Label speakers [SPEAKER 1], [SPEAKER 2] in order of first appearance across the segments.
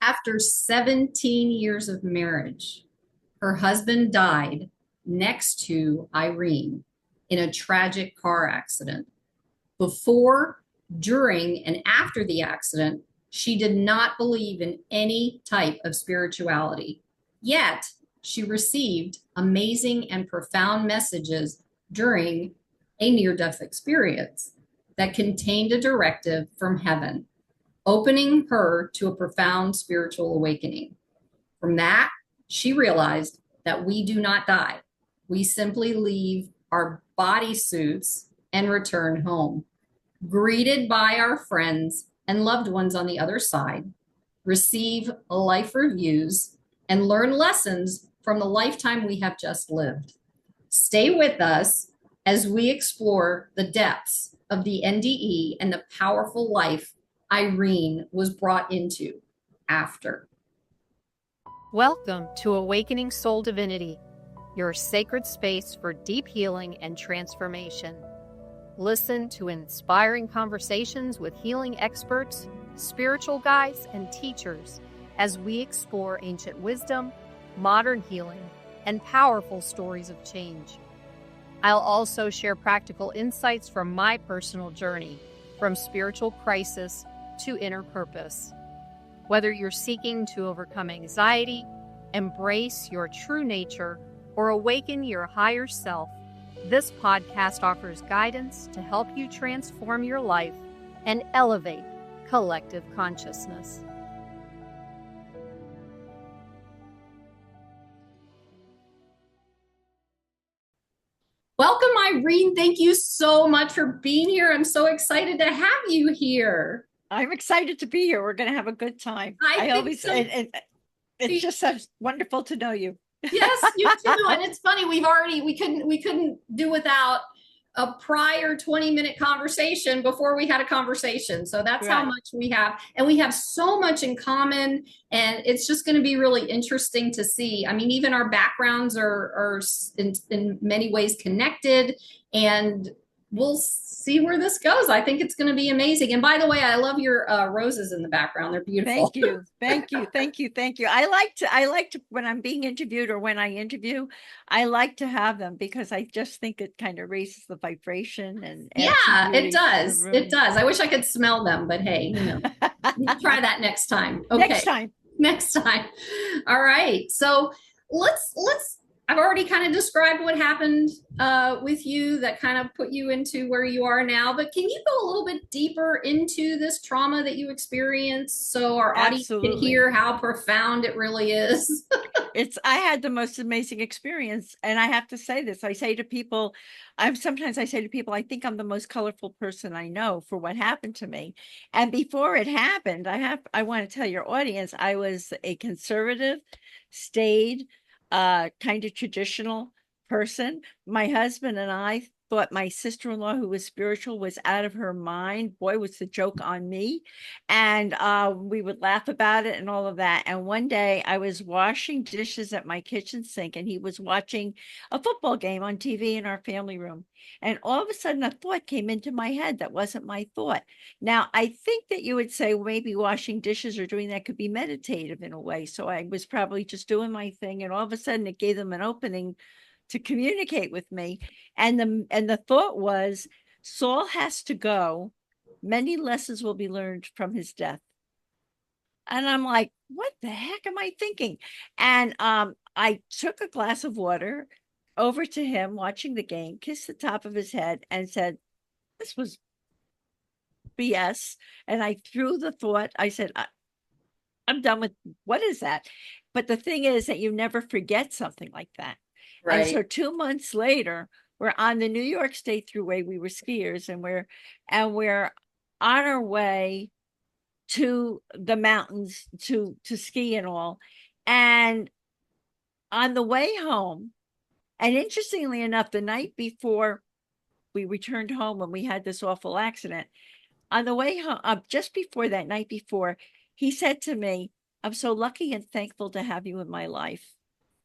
[SPEAKER 1] After 17 years of marriage, her husband died next to Irene in a tragic car accident. Before, during, and after the accident, she did not believe in any type of spirituality. Yet, she received amazing and profound messages during a near death experience that contained a directive from heaven, opening her to a profound spiritual awakening. From that, she realized that we do not die. We simply leave our body suits and return home, greeted by our friends and loved ones on the other side, receive life reviews, and learn lessons from the lifetime we have just lived. Stay with us as we explore the depths of the NDE and the powerful life Irene was brought into after.
[SPEAKER 2] Welcome to Awakening Soul Divinity, your sacred space for deep healing and transformation. Listen to inspiring conversations with healing experts, spiritual guides, and teachers as we explore ancient wisdom, modern healing, and powerful stories of change. I'll also share practical insights from my personal journey, from spiritual crisis to inner purpose. Whether you're seeking to overcome anxiety, embrace your true nature, or awaken your higher self, this podcast offers guidance to help you transform your life and elevate collective consciousness.
[SPEAKER 1] Welcome, Irene. Thank you so much for being here. I'm so excited to have you here.
[SPEAKER 3] I'm excited to be here. We're going to have a good time.
[SPEAKER 1] I think
[SPEAKER 3] always,
[SPEAKER 1] so.
[SPEAKER 3] it's just so wonderful to know you.
[SPEAKER 1] Yes, you too. And it's funny, we couldn't do without a prior 20-minute conversation before we had a conversation. So that's right. How much we have. And we have so much in common. And it's just going to be really interesting to see. I mean, even our backgrounds are in many ways connected. And we'll see where this goes. I think it's going to be amazing. And by the way, I love your roses in the background. They're beautiful.
[SPEAKER 3] Thank you. I like to, when I'm being interviewed or when I interview, I like to have them because I just think it kind of raises the vibration and
[SPEAKER 1] yeah, it does. It does. I wish I could smell them, but hey, we'll try that next time. Okay. Next time. All right. So let's I've already kind of described what happened with you that kind of put you into where you are now, but can you go a little bit deeper into this trauma that you experienced so our audience can hear how profound it really is?
[SPEAKER 3] I had the most amazing experience. And I have to say this, sometimes I say to people, I think I'm the most colorful person I know for what happened to me. And before it happened, I want to tell your audience, I was a conservative, staid, kind of traditional person. My husband and I thought my sister-in-law, who was spiritual, was out of her mind. Boy, was the joke on me. And we would laugh about it and all of that. And one day I was washing dishes at my kitchen sink and he was watching a football game on TV in our family room. And all of a sudden a thought came into my head that wasn't my thought. Now, I think that you would say maybe washing dishes or doing that could be meditative in a way. So I was probably just doing my thing. And all of a sudden it gave them an opening to communicate with me. And the thought was, Saul has to go. Many lessons will be learned from his death. And I'm like, what the heck am I thinking? And I took a glass of water over to him watching the game, kissed the top of his head and said, this was BS. And I threw the thought, I said, I'm done with, what is that? But the thing is that you never forget something like that. Right. And so 2 months later, we're on the New York State Thruway. We were skiers and we're on our way to the mountains to ski and all. And on the way home, and interestingly enough, the night before we returned home when we had this awful accident, on the way home, just before that night before, he said to me, I'm so lucky and thankful to have you in my life,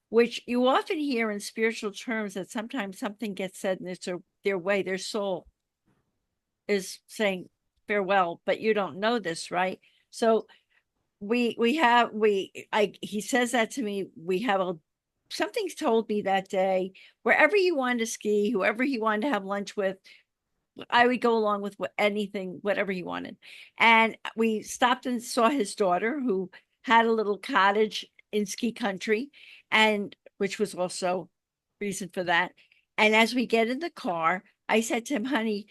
[SPEAKER 3] which you often hear in spiritual terms that sometimes something gets said and it's their soul is saying farewell, but you don't know this, right? So he says that to me. We have a something's told me that day, wherever he wanted to ski, whoever he wanted to have lunch with, I would go along with whatever he wanted. And we stopped and saw his daughter, who had a little cottage in ski country, and which was also reason for that. And as we get in the car, I said to him, honey,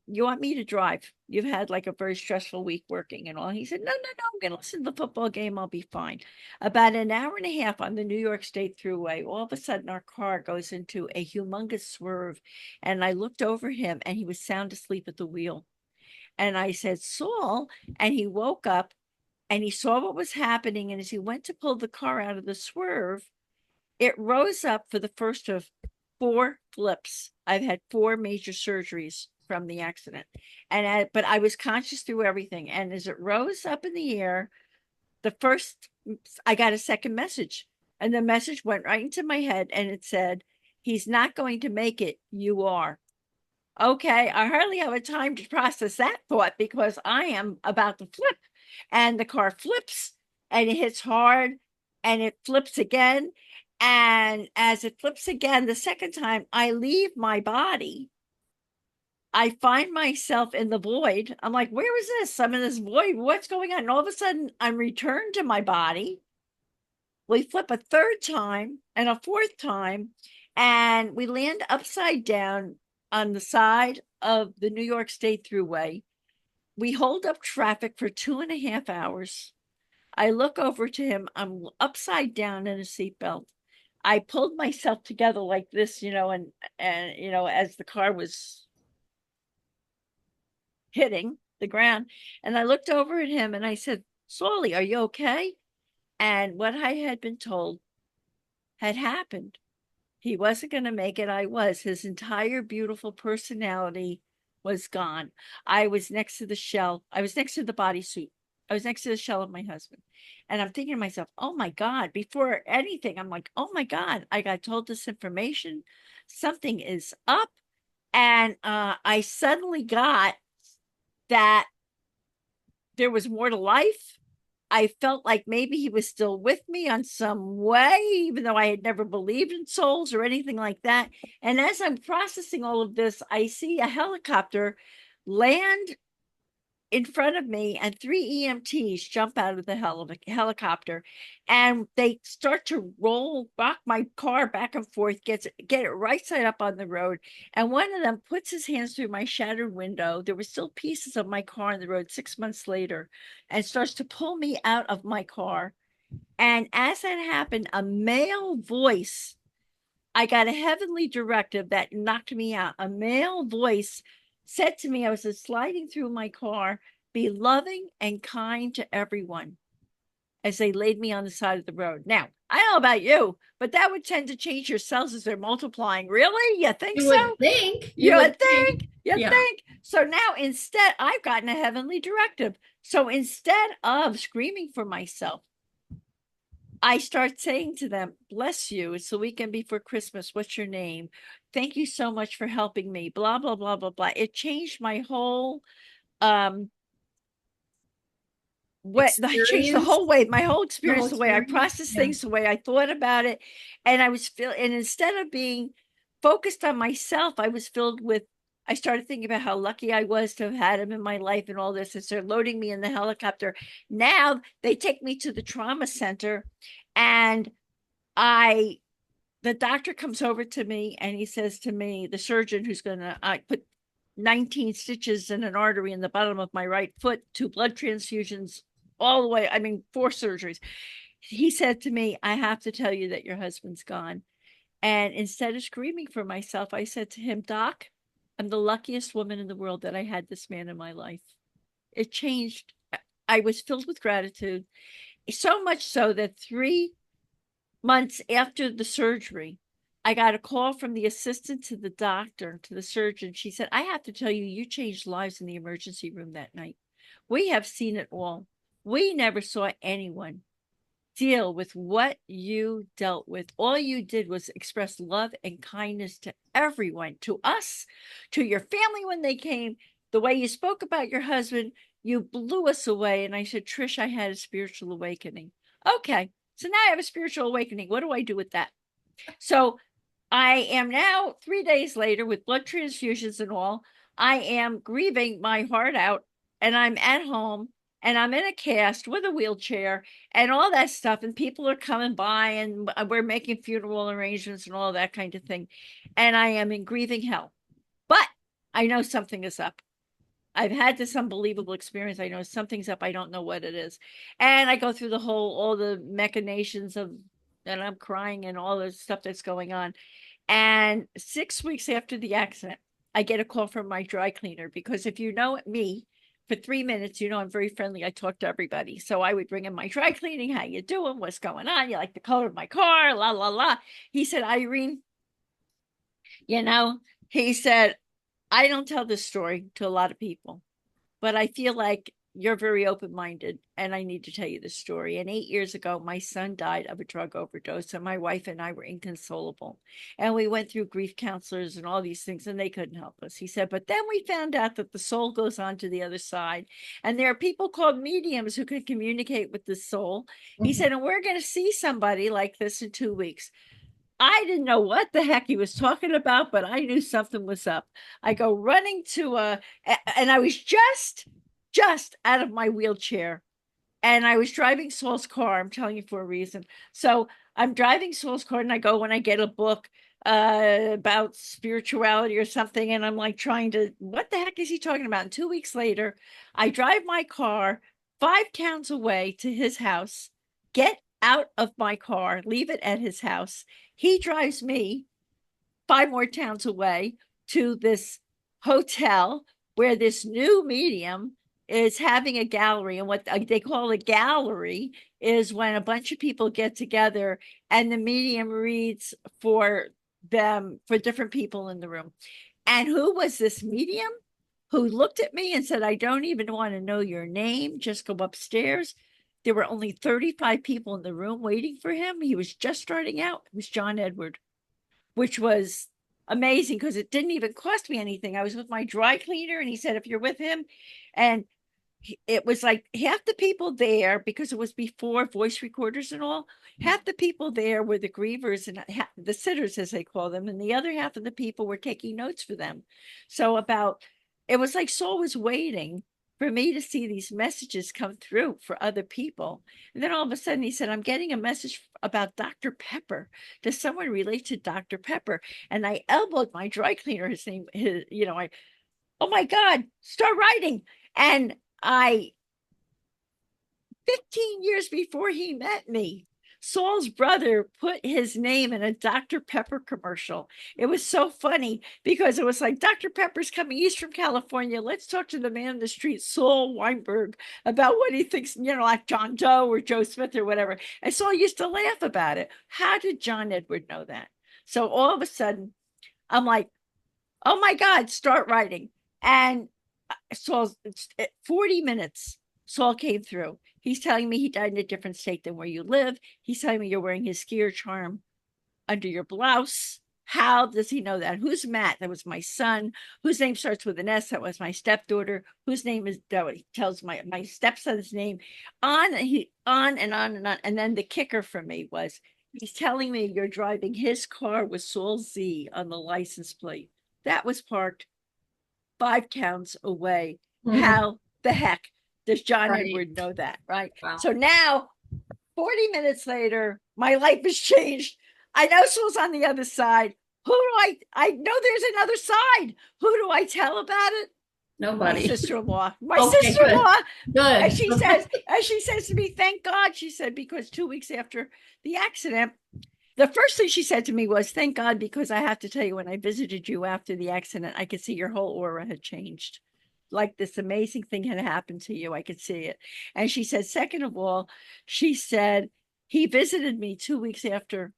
[SPEAKER 3] you want me to drive? You've had like a very stressful week working and all. He said, no, no, no, I'm going to listen to the football game. I'll be fine. About an hour and a half on the New York State Thruway, all of a sudden our car goes into a humongous swerve. And I looked over him and he was sound asleep at the wheel. And I said, Saul, and he woke up and he saw what was happening. And as he went to pull the car out of the swerve, it rose up for the first of 4 flips. I've had 4 major surgeries from the accident. But I was conscious through everything. And as it rose up in the air, I got a second message. And the message went right into my head and it said, he's not going to make it. You are. Okay, I hardly have a time to process that thought because I am about to flip. And the car flips and it hits hard and it flips again. And as it flips again, the second time, I leave my body. I find myself in the void. I'm like, where is this? I'm in this void. What's going on? And all of a sudden, I'm returned to my body. We flip a third time and a fourth time, and we land upside down on the side of the New York State Thruway. We hold up traffic for 2.5 hours. I look over to him. I'm upside down in a seatbelt. I pulled myself together like this, and as the car was hitting the ground, and I looked over at him and I said, Solly, are you okay? And what I had been told had happened. He wasn't going to make it. I was. His entire beautiful personality was gone. I was next to the shell. I was next to the bodysuit. I was next to the shell of my husband. And I'm thinking to myself, oh my God, before anything, I'm like, oh my God, I got told this information. Something is up. And I suddenly got that there was more to life. I felt like maybe he was still with me on some way, even though I had never believed in souls or anything like that. And as I'm processing all of this, I see a helicopter land in front of me and 3 EMTs jump out of the helicopter, and they start to rock my car back and forth, get it right side up on the road. And one of them puts his hands through my shattered window. There were still pieces of my car on the road 6 months later, and starts to pull me out of my car. And as that happened, a male voice, I got a heavenly directive that knocked me out. A male voice said to me, I was sliding through my car, be loving and kind to everyone, as they laid me on the side of the road. Now, I don't know about you, but that would tend to change your cells as they're multiplying. Really? You think
[SPEAKER 1] You
[SPEAKER 3] so?
[SPEAKER 1] would think.
[SPEAKER 3] You would think. You
[SPEAKER 1] Yeah.
[SPEAKER 3] think. So now instead, I've gotten a heavenly directive. So instead of screaming for myself, I start saying to them, bless you. It's the weekend before Christmas. What's your name? Thank you so much for helping me. Blah, blah, blah, blah, blah. It changed my whole changed the whole way, my whole experience, the way I processed things, the way I thought about it. And and instead of being focused on myself, I started thinking about how lucky I was to have had him in my life and all this. And they're loading me in the helicopter. Now they take me to the trauma center, and the doctor comes over to me and he says to me, the surgeon who's going to put 19 stitches in an artery in the bottom of my right foot, 2 blood transfusions, all the way, 4 surgeries. He said to me, I have to tell you that your husband's gone. And instead of screaming for myself, I said to him, Doc, I'm the luckiest woman in the world that I had this man in my life. It changed. I was filled with gratitude, so much so that 3 months after the surgery, I got a call from the assistant to the doctor, to the surgeon. She said, I have to tell you, you changed lives in the emergency room that night. We have seen it all. We never saw anyone deal with what you dealt with. All you did was express love and kindness to everyone, to us, to your family when they came, the way you spoke about your husband, you blew us away. And I said, Trish, I had a spiritual awakening. Okay. So now I have a spiritual awakening. What do I do with that? So I am now 3 days later with blood transfusions and all. I am grieving my heart out, and I'm at home, and I'm in a cast with a wheelchair and all that stuff. And people are coming by, and we're making funeral arrangements and all that kind of thing. And I am in grieving hell. But I know something is up. I've had this unbelievable experience. I know something's up. I don't know what it is. And I go through all the machinations of, and I'm crying and all the stuff that's going on. And 6 weeks after the accident, I get a call from my dry cleaner, because if you know me, for 3 minutes, I'm very friendly. I talk to everybody. So I would bring in my dry cleaning. How you doing? What's going on? You like the color of my car? La, la, la. He said, Irene, you know, he said, I don't tell this story to a lot of people, but I feel like you're very open-minded, and I need to tell you this story. And 8 years ago, my son died of a drug overdose, and my wife and I were inconsolable. And we went through grief counselors and all these things, and they couldn't help us. He said, but then we found out that the soul goes on to the other side, and there are people called mediums who can communicate with the soul. He said, and we're going to see somebody like this in 2 weeks. I didn't know what the heck he was talking about, but I knew something was up. I go running and I was just out of my wheelchair, and I was driving Saul's car. I'm telling you for a reason. So I'm driving Saul's car, and I go when I get a book about spirituality or something, and I'm like what the heck is he talking about? And 2 weeks later, I drive my car 5 towns away to his house, get out of my car, leave it at his house. He drives me 5 more towns away to this hotel where this new medium is having a gallery. And what they call a gallery is when a bunch of people get together and the medium reads for them, for different people in the room. And who was this medium who looked at me and said, I don't even want to know your name, just go upstairs? There were only 35 people in the room waiting for him. He was just starting out. It was John Edward, which was amazing because it didn't even cost me anything. I was with my dry cleaner, and he said, if you're with him, and it was like half the people there, because it was before voice recorders and all, half the people there were the grievers and the sitters, as they call them, and the other half of the people were taking notes for them. So it was like Saul was waiting for me to see these messages come through for other people. And then all of a sudden he said, I'm getting a message about Dr. Pepper. Does someone relate to Dr. Pepper? And I elbowed my dry cleaner, oh my God, start writing. And 15 years before he met me, Saul's brother put his name in a Dr. Pepper commercial. It was so funny because it was like, Dr. Pepper's coming east from California. Let's talk to the man in the street, Saul Weinberg, about what he thinks, like John Doe or Joe Smith or whatever. And Saul used to laugh about it. How did John Edward know that? So all of a sudden, I'm like, oh my God, start writing. And Saul's 40 minutes. Saul came through. He's telling me he died in a different state than where you live. He's telling me you're wearing his skier charm under your blouse. How does he know that? Who's Matt? That was my son. Whose name starts with an S? That was my stepdaughter. Whose name is that? He tells my stepson's name. On and on and on. And then the kicker for me was he's telling me you're driving his car with Saul Z on the license plate. That was parked 5 towns away. How the heck does John Edward know that? Right. Wow. So now, 40 minutes later, my life has changed. I know Saul's on the other side. Who do I know there's another side. Who do I tell about it?
[SPEAKER 1] Nobody.
[SPEAKER 3] My sister-in-law. Sister-in-law. Good. And she says to me, thank God, she said, because 2 weeks after the accident, the first thing she said to me was, thank God, because I have to tell you, when I visited you after the accident, I could see your whole aura had changed. Like this amazing thing had happened to you. I could see it. And she said, second of all, she said, he visited me 2 weeks after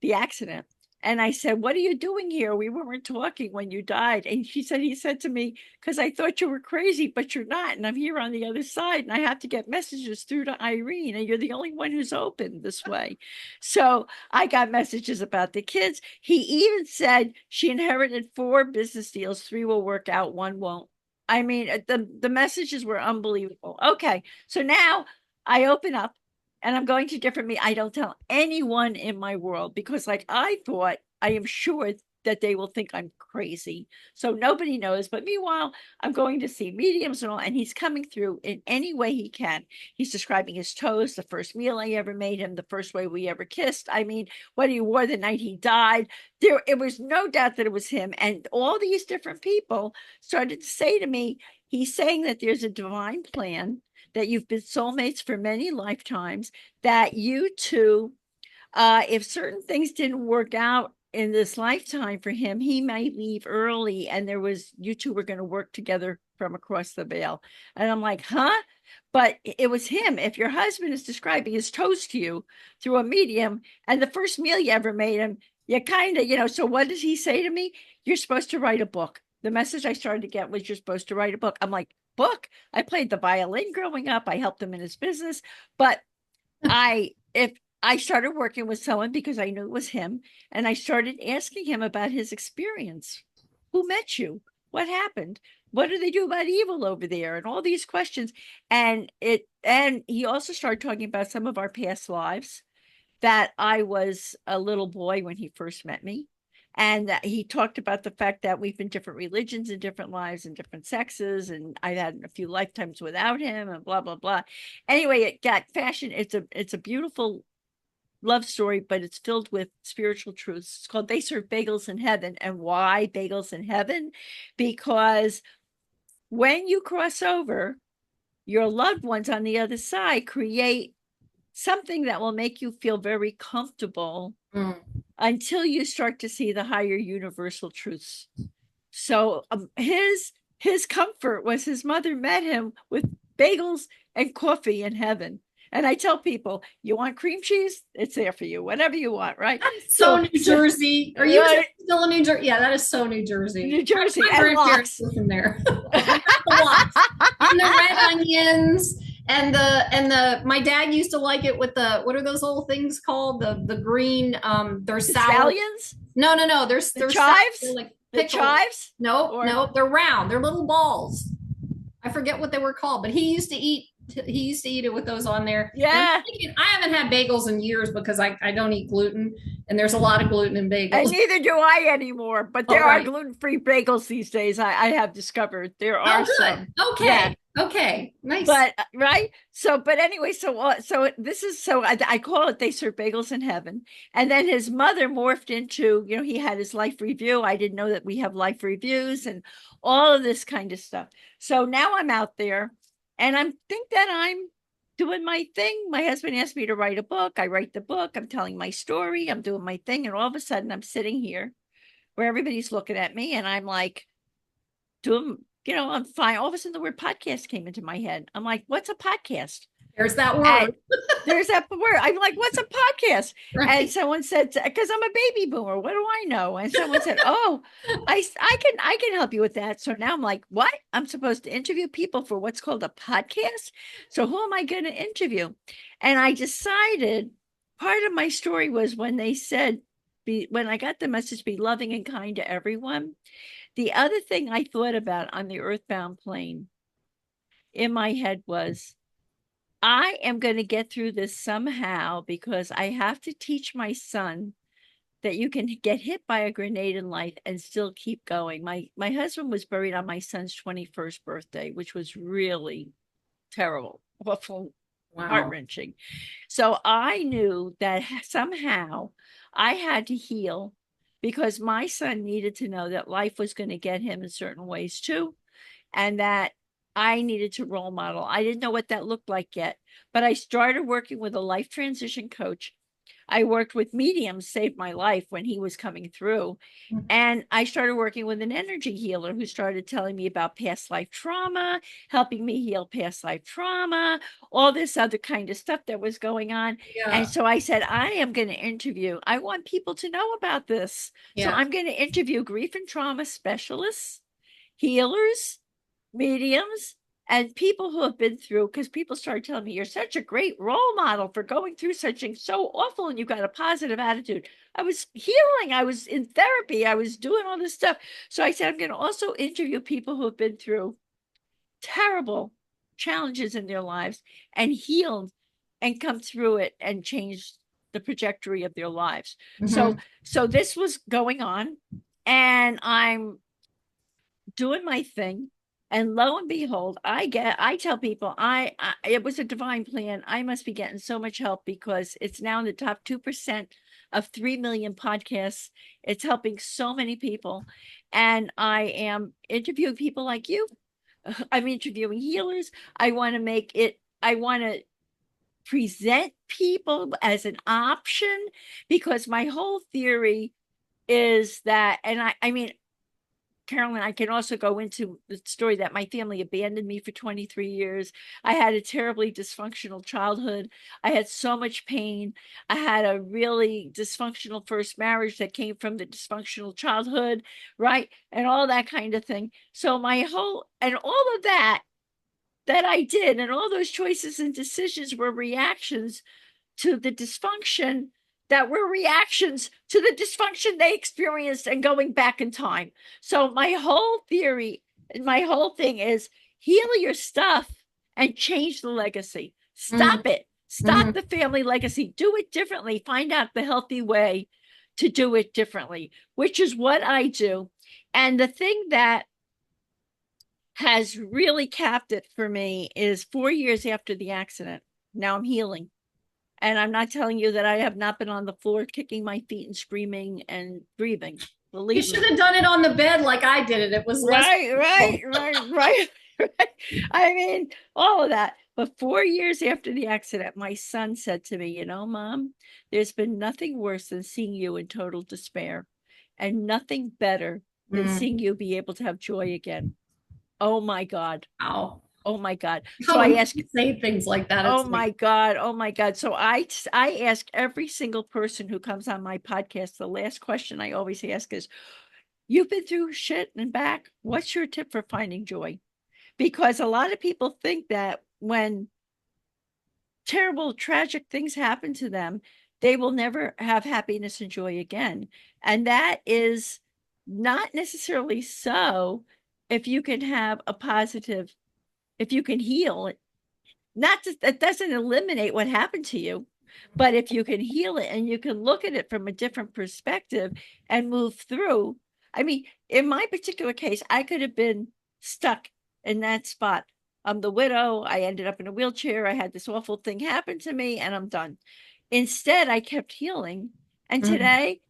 [SPEAKER 3] the accident. And I said, what are you doing here? We weren't talking when you died. And she said, he said to me, because I thought you were crazy, but you're not. And I'm here on the other side. And I have to get messages through to Irene. And you're the only one who's open this way. So I got messages about the kids. He even said she inherited 4 business deals. 3 will work out, 1 won't. I mean, the messages were unbelievable. Okay, so now I open up and I'm going to different me. I don't tell anyone in my world because, like, I thought, I am sure that they will think I'm crazy. So nobody knows. But meanwhile, I'm going to see mediums and all, and he's coming through in any way he can. He's describing his toes, the first meal I ever made him, the first way we ever kissed. I mean, what he wore the night he died. It was no doubt that it was him. And all these different people started to say to me, he's saying that there's a divine plan, that you've been soulmates for many lifetimes, that you two, if certain things didn't work out in this lifetime for him, he might leave early, and you two were going to work together from across the veil. And I'm like, huh? But it was him. If your husband is describing his toes to you through a medium, and the first meal you ever made him, you kind of, so what does he say to me? You're supposed to write a book. The message I started to get was, you're supposed to write a book. I'm like, book? I played the violin growing up. I helped him in his business. But if I started working with someone because I knew it was him, and I started asking him about his experience. Who met you? What happened? What do they do about evil over there? And all these questions. And he also started talking about some of our past lives, that I was a little boy when he first met me. And that he talked about the fact that we've been different religions and different lives and different sexes, and I've had a few lifetimes without him, and blah, blah, blah. Anyway, it got fashioned. It's a beautiful love story, but it's filled with spiritual truths. It's called They Serve Bagels in Heaven. And why bagels in heaven? Because when you cross over, your loved ones on the other side create something that will make you feel very comfortable until you start to see the higher universal truths. So his comfort was his mother met him with bagels and coffee in heaven. And I tell people, you want cream cheese? It's there for you, whatever you want, right?
[SPEAKER 1] That's so New Jersey. Are you still in New Jersey? Yeah, that is so New Jersey.
[SPEAKER 3] New Jersey.
[SPEAKER 1] My grandparents were from there. And the red onions and the my dad used to like it with the, what are those little things called? The green they're sour.
[SPEAKER 3] Scallions?
[SPEAKER 1] No, they're
[SPEAKER 3] chives?
[SPEAKER 1] They're like
[SPEAKER 3] the chives?
[SPEAKER 1] No, they're round. They're little balls. I forget what they were called, but he used to eat it with those on there.
[SPEAKER 3] Yeah.
[SPEAKER 1] I haven't had bagels in years because I don't eat gluten, and there's a lot of gluten in bagels.
[SPEAKER 3] And neither do I anymore, but there are gluten-free bagels these days. I have discovered there are some.
[SPEAKER 1] Okay. Yeah. Okay. Nice.
[SPEAKER 3] But right. So, but anyway, this is, I call it They Serve Bagels in Heaven. And then his mother morphed into, he had his life review. I didn't know that we have life reviews and all of this kind of stuff. So now I'm out there, and I think that I'm doing my thing. My husband asked me to write a book. I write the book. I'm telling my story. I'm doing my thing. And all of a sudden I'm sitting here where everybody's looking at me, and I'm like, I'm fine. All of a sudden the word podcast came into my head. I'm like, what's a podcast?
[SPEAKER 1] There's that word.
[SPEAKER 3] There's that word. I'm like, what's a podcast? Right. And someone said, because I'm a baby boomer, what do I know? And someone said, oh, I can help you with that. So now I'm like, what? I'm supposed to interview people for what's called a podcast? So who am I going to interview? And I decided part of my story was when they said, when I got the message, be loving and kind to everyone. The other thing I thought about on the earthbound plane in my head was, I am going to get through this somehow, because I have to teach my son that you can get hit by a grenade in life and still keep going. My husband was buried on my son's 21st birthday, which was really terrible, awful, heart-wrenching. So I knew that somehow I had to heal, because my son needed to know that life was going to get him in certain ways too, and that I needed to role model. I didn't know what that looked like yet, but I started working with a life transition coach. I worked with mediums, saved my life when he was coming through. And I started working with an energy healer who started telling me about past life trauma, helping me heal past life trauma, all this other kind of stuff that was going on. Yeah. And so I said, I am going to interview. I want people to know about this. Yeah. So I'm going to interview grief and trauma specialists, healers, mediums, and people who have been through, because people started telling me, you're such a great role model for going through something so awful, and you got a positive attitude. I was healing. I was in therapy. I was doing all this stuff. So I said, I'm going to also interview people who have been through terrible challenges in their lives and healed and come through it and changed the trajectory of their lives.
[SPEAKER 1] Mm-hmm.
[SPEAKER 3] So this was going on, and I'm doing my thing. And lo and behold, I tell people it was a divine plan. I must be getting so much help because it's now in the top 2% of 3 million podcasts. It's helping so many people. And I am interviewing people like you. I'm interviewing healers. I want to present people as an option, because my whole theory is that, and I mean, Carolyn, I can also go into the story that my family abandoned me for 23 years. I had a terribly dysfunctional childhood. I had so much pain. I had a really dysfunctional first marriage that came from the dysfunctional childhood, right? And all that kind of thing. So and all of that I did, and all those choices and decisions were reactions to the dysfunction, that were reactions to the dysfunction they experienced and going back in time. So my whole theory, my whole thing is heal your stuff and change the legacy. Stop it. Stop the family legacy. Do it differently. Find out the healthy way to do it differently, which is what I do. And the thing that has really capped it for me is 4 years after the accident. Now I'm healing. And I'm not telling you that I have not been on the floor kicking my feet and screaming and breathing. Believe
[SPEAKER 1] You should have done it on the bed like I did it. It was less
[SPEAKER 3] right. I mean, all of that. But 4 years after the accident, my son said to me, you know, Mom, there's been nothing worse than seeing you in total despair, and nothing better than seeing you be able to have joy again. Oh my God.
[SPEAKER 1] Wow.
[SPEAKER 3] Oh my God.
[SPEAKER 1] So I ask, say things like that.
[SPEAKER 3] Oh my God. Oh my God. So I ask every single person who comes on my podcast, the last question I always ask is, you've been through shit and back. What's your tip for finding joy? Because a lot of people think that when terrible, tragic things happen to them, they will never have happiness and joy again. And that is not necessarily so. If you can have a positive, if you can heal, not just, that doesn't eliminate what happened to you, but if you can heal it and you can look at it from a different perspective and move through. I mean, in my particular case, I could have been stuck in that spot. I'm the widow. I ended up in a wheelchair. I had this awful thing happen to me and I'm done. Instead, I kept healing. And today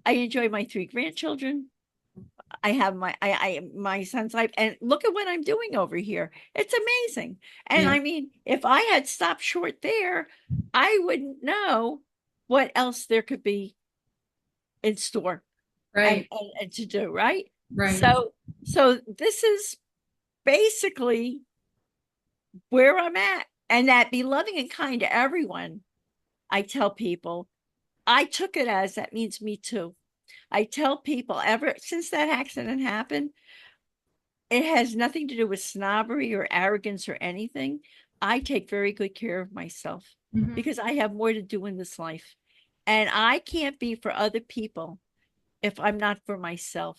[SPEAKER 3] I enjoy my 3 grandchildren. I have my son's life, and look at what I'm doing over here. It's amazing. And I mean, if I had stopped short there, I wouldn't know what else there could be in store,
[SPEAKER 1] right,
[SPEAKER 3] and to do, right?
[SPEAKER 1] Right.
[SPEAKER 3] So this is basically where I'm at, and that be loving and kind to everyone. I tell people, I took it as that means me too. I tell people, ever since that accident happened, it has nothing to do with snobbery or arrogance or anything. I take very good care of myself because I have more to do in this life. And I can't be for other people if I'm not for myself.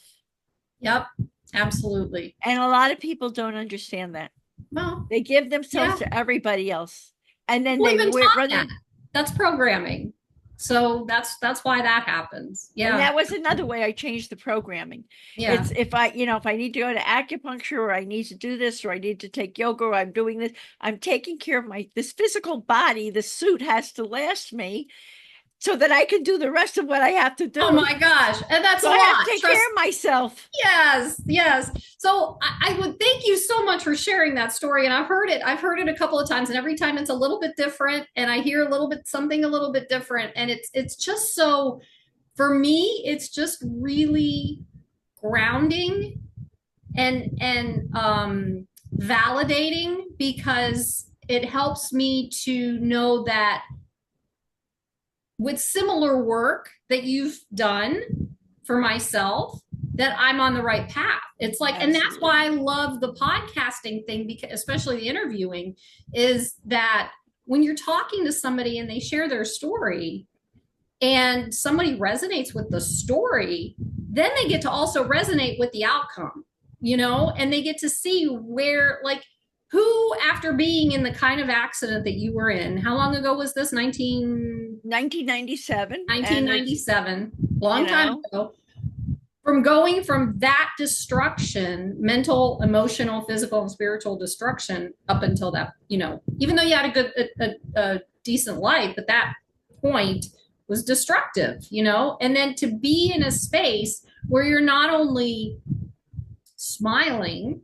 [SPEAKER 1] Yep, absolutely.
[SPEAKER 3] And a lot of people don't understand that.
[SPEAKER 1] Well,
[SPEAKER 3] they give themselves to everybody else. And then
[SPEAKER 1] that's programming. So that's why that happens. Yeah.
[SPEAKER 3] And that was another way I changed the programming. Yeah. It's if I need to go to acupuncture, or I need to do this, or I need to take yoga, or I'm doing this, I'm taking care of this physical body. The suit has to last me so that I can do the rest of what I have to do.
[SPEAKER 1] Oh my gosh. And that's
[SPEAKER 3] so
[SPEAKER 1] a
[SPEAKER 3] I
[SPEAKER 1] lot.
[SPEAKER 3] have to take care of myself.
[SPEAKER 1] Yes. So I would thank you so much for sharing that story. And I've heard it a couple of times, and every time it's a little bit different, and I hear something a little bit different. And it's just so, for me, it's just really grounding and validating, because it helps me to know that with similar work that you've done for myself, that I'm on the right path. It's like, Absolutely. And that's why I love the podcasting thing, because especially the interviewing, is that when you're talking to somebody and they share their story and somebody resonates with the story, then they get to also resonate with the outcome, and they get to see where, like, Who, after being in the kind of accident that you were in, how long ago was this?
[SPEAKER 3] 1997. And it's,
[SPEAKER 1] 1997,
[SPEAKER 3] you
[SPEAKER 1] long time
[SPEAKER 3] know,
[SPEAKER 1] ago. From going from that destruction, mental, emotional, physical, and spiritual destruction, up until that, even though you had a decent life, but that point was destructive, and then to be in a space where you're not only smiling,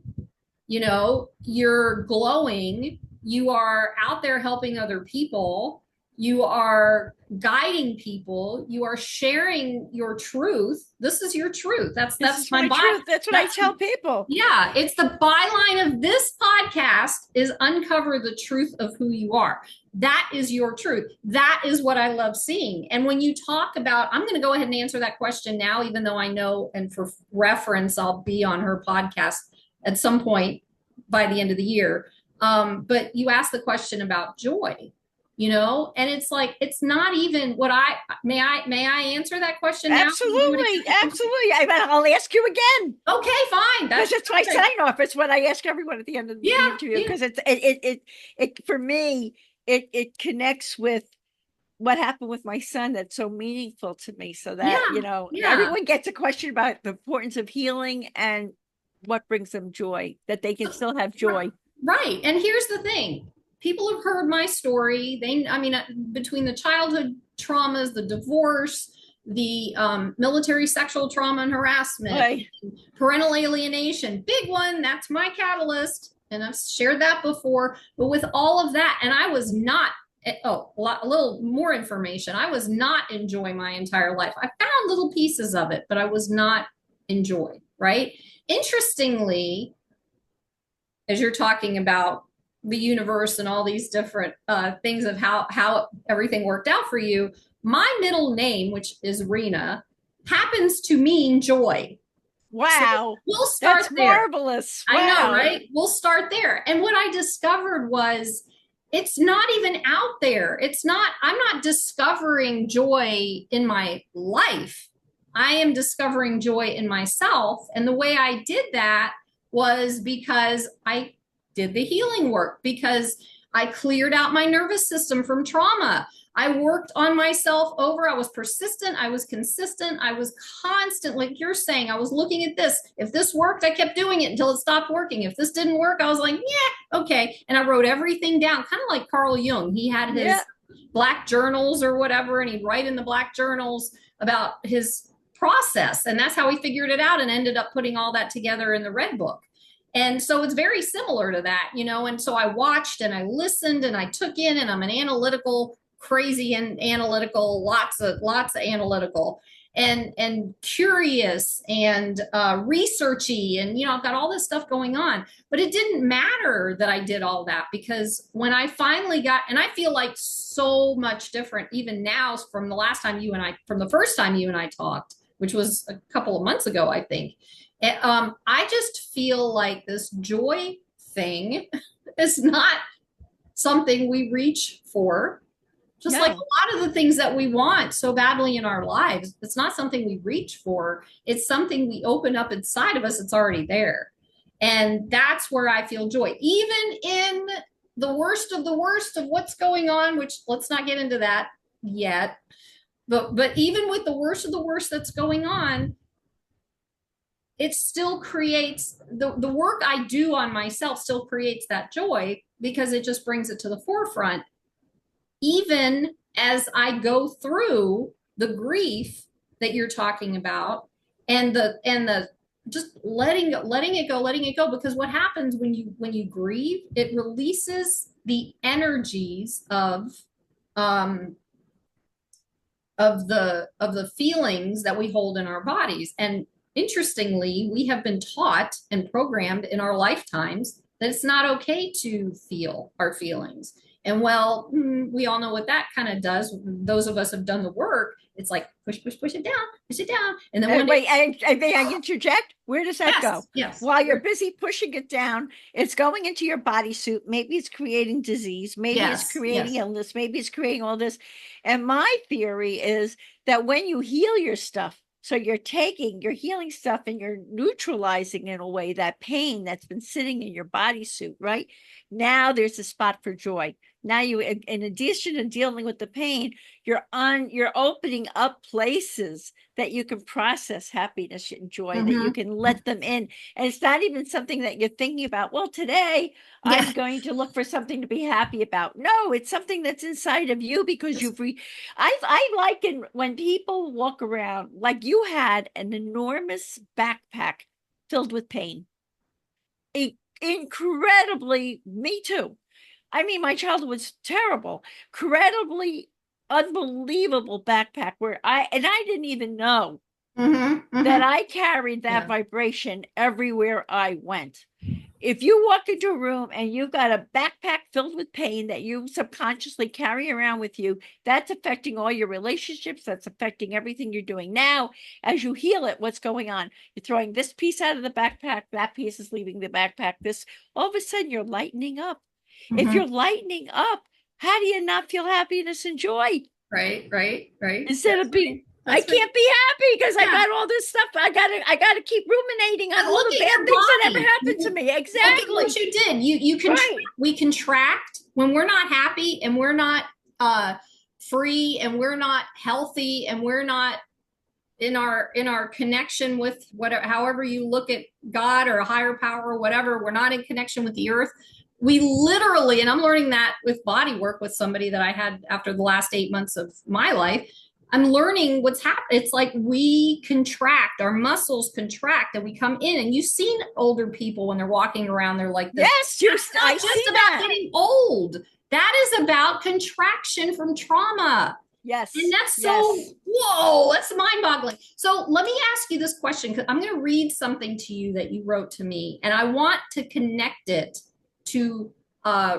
[SPEAKER 1] you're glowing, you are out there helping other people, you are guiding people, you are sharing your truth. This is your truth. That's
[SPEAKER 3] my truth. That's what I tell people.
[SPEAKER 1] Yeah, it's the byline of this podcast is uncover the truth of who you are. That is your truth. That is what I love seeing. And when you talk about, I'm going to go ahead and answer that question now, even though I know, and for reference, I'll be on her podcast at some point by the end of the year. But you asked the question about joy, and it's like, it's not even what may I answer that question now?
[SPEAKER 3] Absolutely. Absolutely. I'll ask you again.
[SPEAKER 1] Okay, fine.
[SPEAKER 3] That's my sign off. It's what I ask everyone at the end of the interview, because it for me, it connects with what happened with my son. That's so meaningful to me. So that, everyone gets a question about the importance of healing and what brings them joy, that they can still have joy.
[SPEAKER 1] Right. And here's the thing. People have heard my story. Between the childhood traumas, the divorce, the military sexual trauma and harassment,
[SPEAKER 3] right,
[SPEAKER 1] parental alienation, big one, that's my catalyst. And I've shared that before. But with all of that, and I was not, a little more information. I was not in joy my entire life. I found little pieces of it, but I was not in joy, right? Interestingly, as you're talking about the universe and all these different things of how everything worked out for you, my middle name, which is Rena, happens to mean joy.
[SPEAKER 3] Wow.
[SPEAKER 1] So we'll start
[SPEAKER 3] That's
[SPEAKER 1] there.
[SPEAKER 3] Marvelous. Wow.
[SPEAKER 1] I know, right? We'll start there. And what I discovered was it's not even out there. I'm not discovering joy in my life. I am discovering joy in myself. And the way I did that was because I did the healing work, because I cleared out my nervous system from trauma. I worked on myself over. I was persistent. I was consistent. I was constant, like you're saying, I was looking at this. If this worked, I kept doing it until it stopped working. If this didn't work, I was like, yeah, okay. And I wrote everything down, kind of like Carl Jung. He had his black journals or whatever, and he'd write in the black journals about his process. And that's how he figured it out and ended up putting all that together in the Red Book. And so it's very similar to that, and so I watched and I listened and I took in, and I'm an analytical, crazy and analytical, lots of analytical and curious and researchy. And, I've got all this stuff going on, but it didn't matter that I did all that, because when I finally got, and I feel like so much different even now from the first time you and I talked, which was a couple of months ago, I think. I just feel like this joy thing is not something we reach for, just like a lot of the things that we want so badly in our lives. It's not something we reach for. It's something we open up inside of us. It's already there. And that's where I feel joy, even in the worst of what's going on, which let's not get into that yet. But even with the worst of the worst that's going on, it still creates the work I do on myself still creates that joy, because it just brings it to the forefront. Even as I go through the grief that you're talking about, and the just letting it go, because what happens when you grieve, it releases the energies of the feelings that we hold in our bodies. And interestingly, we have been taught and programmed in our lifetimes that it's not okay to feel our feelings. And we all know what that kind of does. Those of us have done the work. It's like push it down. And then
[SPEAKER 3] wait, I interject. Where does that go?
[SPEAKER 1] Yes.
[SPEAKER 3] While you're busy pushing it down, it's going into your bodysuit. Maybe it's creating disease. Maybe it's creating illness. Maybe it's creating all this. And my theory is that when you heal your stuff, So you're healing stuff and you're neutralizing in a way that pain that's been sitting in your bodysuit, right? Now there's a spot for joy. Now you, in addition to dealing with the pain, you're opening up places that you can process happiness and joy, that you can let them in. And it's not even something that you're thinking about, well, today I'm going to look for something to be happy about. No, it's something that's inside of you because I liken when people walk around like you had an enormous backpack filled with pain. Incredibly, me too. I mean, my childhood was terrible, incredibly unbelievable backpack where I didn't even know that I carried that vibration everywhere I went. If you walk into a room and you've got a backpack filled with pain that you subconsciously carry around with you, that's affecting all your relationships. That's affecting everything you're doing now. As you heal it, what's going on? You're throwing this piece out of the backpack. That piece is leaving the backpack. All of a sudden, you're lightening up. If you're lightening up, how do you not feel happiness and joy?
[SPEAKER 1] Right.
[SPEAKER 3] Instead of being, I can't be happy because I got all this stuff. I gotta keep ruminating on all the bad things that ever happened to me. Exactly.
[SPEAKER 1] Look at what you did. You can we contract when we're not happy and we're not free and we're not healthy and we're not in our connection with whatever, however you look at God or a higher power or whatever, we're not in connection with the earth. We literally, and I'm learning that with body work with somebody that I had after the last 8 months of my life, I'm learning what's happening. It's like we contract, our muscles contract, and we come in. And you've seen older people when they're walking around, they're like this.
[SPEAKER 3] Yes,
[SPEAKER 1] I just about getting old. That is about contraction from trauma.
[SPEAKER 3] Yes.
[SPEAKER 1] And that's whoa, that's mind boggling. So let me ask you this question, because I'm going to read something to you that you wrote to me, and I want to connect it to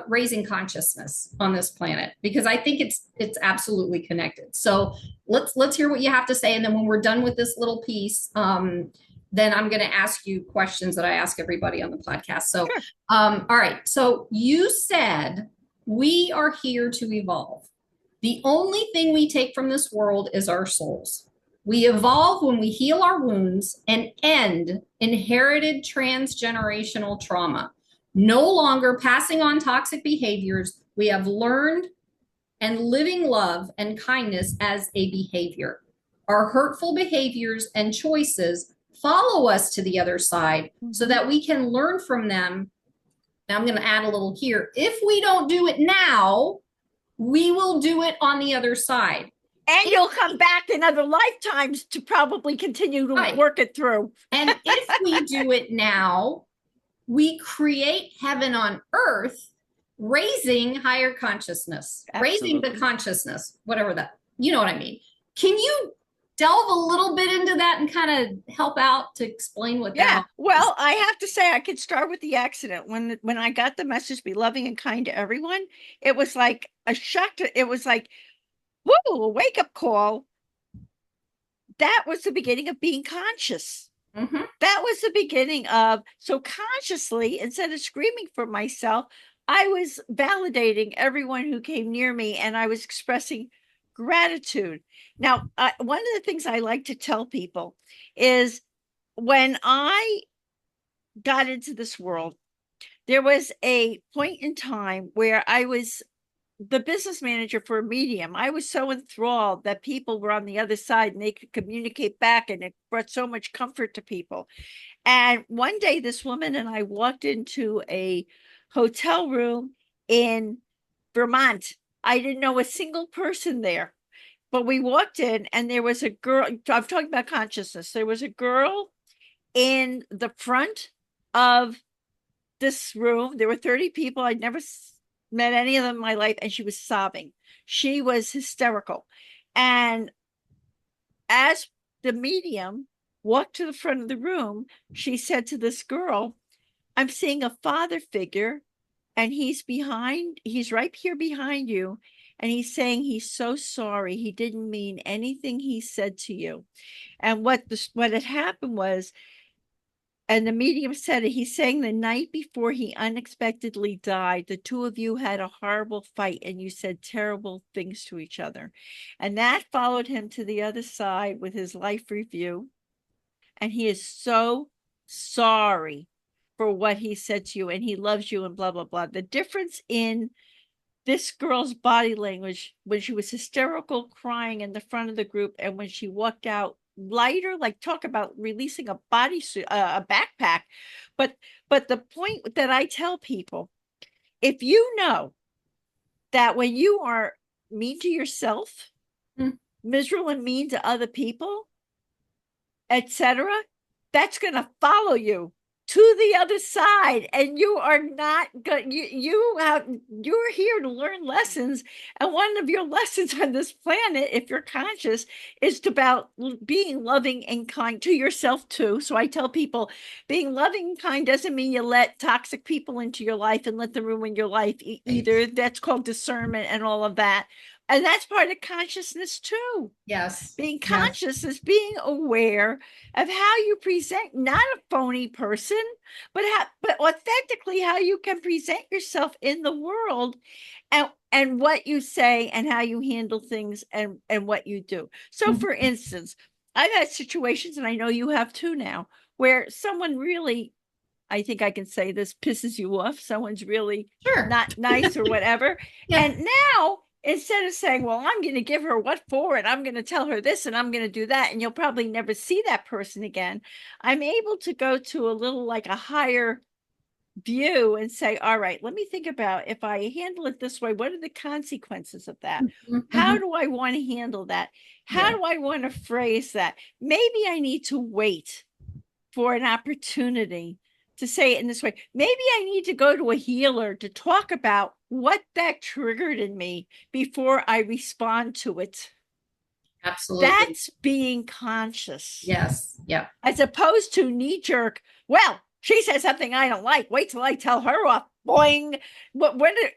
[SPEAKER 1] raising consciousness on this planet, because I think it's absolutely connected. So let's hear what you have to say, and then when we're done with this little piece, then I'm going to ask you questions that I ask everybody on the podcast. So,
[SPEAKER 3] sure.
[SPEAKER 1] All right. So you said we are here to evolve. The only thing we take from this world is our souls. We evolve when we heal our wounds and end inherited transgenerational trauma. No longer passing on toxic behaviors, we have learned and living love and kindness as a behavior. Our hurtful behaviors and choices follow us to the other side so that we can learn from them. Now I'm going to add a little here. If we don't do it now, we will do it on the other side.
[SPEAKER 3] And you'll come back in other lifetimes to probably continue to work it through.
[SPEAKER 1] And if we do it now, we create heaven on earth, raising higher consciousness, raising the consciousness, whatever that, you know what I mean. Can you delve a little bit into that and kind of help out to explain what that is?
[SPEAKER 3] Well, I have to say I could start with the accident. When I got the message, be loving and kind to everyone, it was like a shock. It was like, whoa, a wake-up call. That was the beginning of being conscious. That was the beginning of, so consciously, instead of screaming for myself, I was validating everyone who came near me, and I was expressing gratitude. Now, one of the things I like to tell people is when I got into this world, there was a point in time where I was the business manager for a medium. I was so enthralled that people were on the other side and they could communicate back, and it brought so much comfort to people. And one day this woman and I walked into a hotel room in Vermont. I didn't know a single person there, but we walked in and there was a girl. I'm talking about consciousness. There was a girl in the front of this room. There were 30 people. I'd never met any of them in my life, and she was sobbing. She was hysterical. And as the medium walked to the front of the room, she said to this girl, I'm seeing a father figure, and he's right here behind you, and he's saying he's so sorry. He didn't mean anything he said to you. And what had happened was And the medium said it. He's saying the night before he unexpectedly died, the two of you had a horrible fight and you said terrible things to each other. And that followed him to the other side with his life review. And he is so sorry for what he said to you and he loves you and blah, blah, blah. The difference in this girl's body language when she was hysterical, crying in the front of the group, and when she walked out lighter, like talk about releasing a bodysuit, a backpack. But the point that I tell people, if you know that when you are mean to yourself, miserable and mean to other people, etc., that's going to follow you to the other side, and you are not good. You're here to learn lessons, and one of your lessons on this planet, if you're conscious, is about being loving and kind to yourself too. So I tell people, being loving and kind doesn't mean you let toxic people into your life and let them ruin your life either. That's called discernment and all of that. And that's part of consciousness too.
[SPEAKER 1] Yes.
[SPEAKER 3] Being conscious is being aware of how you present, not a phony person, but authentically how you can present yourself in the world, and what you say and how you handle things, and what you do. So for instance, I've had situations, and I know you have too now, where someone really, I think I can say this, pisses you off. Someone's really not nice or whatever. And now, instead of saying, well, I'm going to give her what for, and I'm going to tell her this, and I'm going to do that, and you'll probably never see that person again, I'm able to go to a little like a higher view and say, all right, let me think about, if I handle it this way, what are the consequences of that? How do I want to handle that? How do I want to phrase that? Maybe I need to wait for an opportunity to say it in this way. Maybe I need to go to a healer to talk about what that triggered in me before I respond to it.
[SPEAKER 1] Absolutely.
[SPEAKER 3] That's being conscious.
[SPEAKER 1] Yes. Yeah.
[SPEAKER 3] As opposed to knee jerk, well, she said something I don't like. Wait till I tell her off. Boing.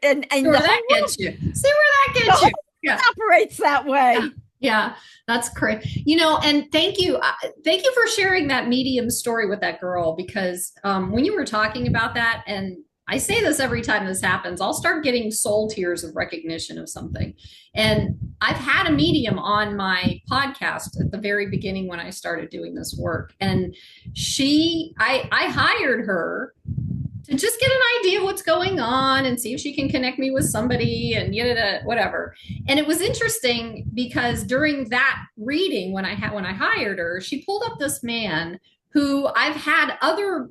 [SPEAKER 3] And
[SPEAKER 1] see where that gets you. See where that gets you.
[SPEAKER 3] Yeah. Operates that way.
[SPEAKER 1] Yeah, that's correct. And thank you for sharing that medium story with that girl, because when you were talking about that, and I say this every time this happens, I'll start getting soul tears of recognition of something. And I've had a medium on my podcast at the very beginning when I started doing this work, and I hired her to just get an idea of what's going on and see if she can connect me with somebody and whatever. And it was interesting because during that reading, when I hired her, she pulled up this man who I've had other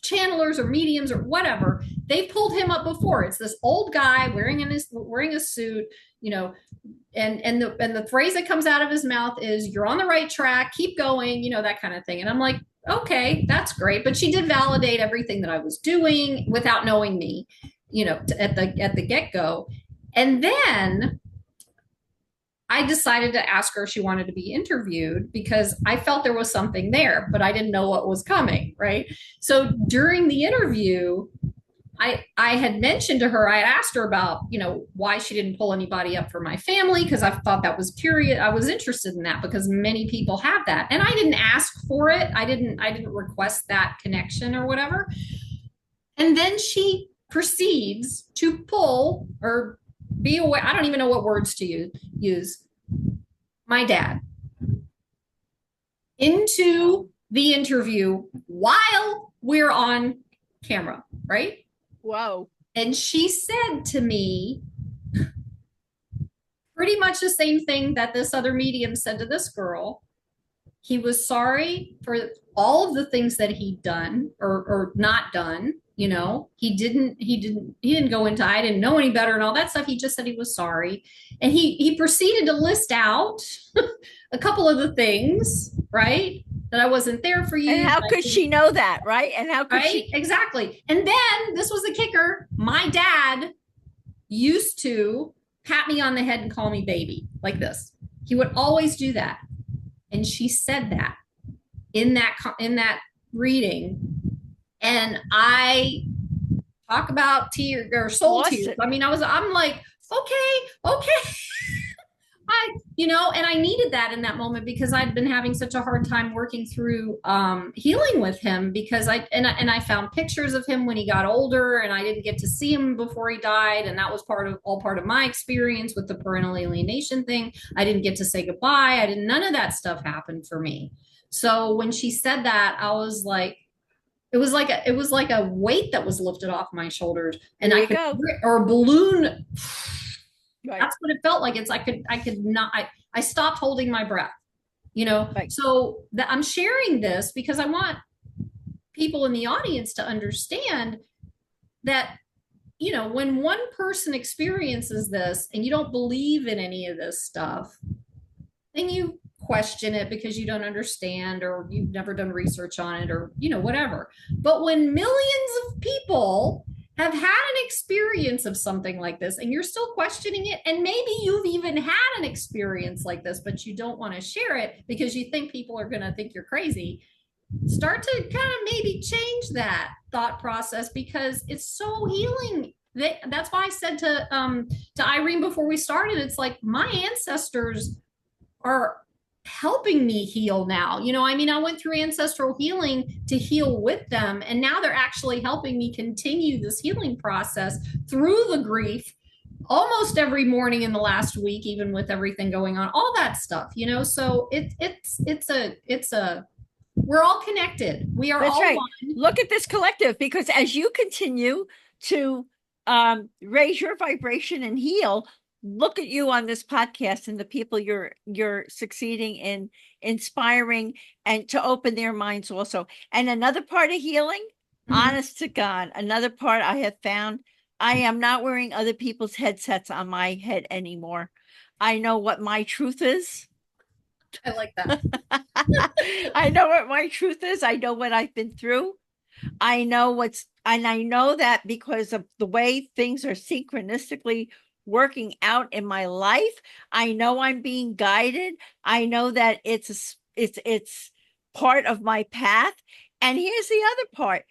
[SPEAKER 1] channelers or mediums or whatever. They pulled him up before. It's this old guy wearing a suit, and the phrase that comes out of his mouth is, "You're on the right track, keep going," that kind of thing. And I'm like, okay, that's great. But she did validate everything that I was doing without knowing me, at the get-go. And then I decided to ask her if she wanted to be interviewed, because I felt there was something there, but I didn't know what was coming, right? So during the interview, I had mentioned to her, I had asked her about, why she didn't pull anybody up for my family, because I thought that was curious. I was interested in that because many people have that. And I didn't ask for it. I didn't request that connection or whatever. And then she proceeds to pull or be aware. I don't even know what words to use. My dad into the interview while we're on camera, right?
[SPEAKER 3] Whoa.
[SPEAKER 1] And she said to me pretty much the same thing that this other medium said to this girl. He was sorry for all of the things that he'd done or not done. He didn't go into, I didn't know any better and all that stuff. He just said he was sorry. And he proceeded to list out a couple of the things, right? That I wasn't there for you.
[SPEAKER 3] And how could she know that, right? And how could she?
[SPEAKER 1] Exactly. And then this was the kicker. My dad used to pat me on the head and call me baby, like this. He would always do that. And she said that in that reading. And I talk about tears or soul tears. I mean, I'm like, okay. and I needed that in that moment because I'd been having such a hard time working through healing with him because I found pictures of him when he got older and I didn't get to see him before he died, and that was all part of my experience with the parental alienation thing. I didn't get to say goodbye. I didn't None of that stuff happened for me. So when she said that, I was like, it was like a weight that was lifted off my shoulders, and
[SPEAKER 3] There
[SPEAKER 1] I
[SPEAKER 3] you
[SPEAKER 1] could,
[SPEAKER 3] go.
[SPEAKER 1] or a balloon.
[SPEAKER 3] Right.
[SPEAKER 1] That's what it felt like. It's I could not, I stopped holding my breath.
[SPEAKER 3] Right.
[SPEAKER 1] So that I'm sharing this because I want people in the audience to understand that, when one person experiences this and you don't believe in any of this stuff, then you question it because you don't understand or you've never done research on it or whatever. But when millions of people have had an experience of something like this and you're still questioning it, and maybe you've even had an experience like this but you don't want to share it because you think people are going to think you're crazy, start to kind of maybe change that thought process because it's so healing. That's why I said to Irene before we started, it's like my ancestors are helping me heal now. I went through ancestral healing to heal with them, and now they're actually helping me continue this healing process through the grief almost every morning in the last week, even with everything going on, all that stuff. So it's a we're all connected. We are
[SPEAKER 3] That's
[SPEAKER 1] all
[SPEAKER 3] right.
[SPEAKER 1] one.
[SPEAKER 3] Look at this collective, because as you continue to raise your vibration and heal, look at you on this podcast and the people you're succeeding in inspiring and to open their minds also. And another part of healing, honest to God, another part I have found, I am not wearing other people's headsets on my head anymore. I know what my truth is.
[SPEAKER 1] I like that.
[SPEAKER 3] I know what my truth is. I know what I've been through. And I know that because of the way things are synchronistically working out in my life, I know I'm being guided. I know that it's part of my path. And here's the other part.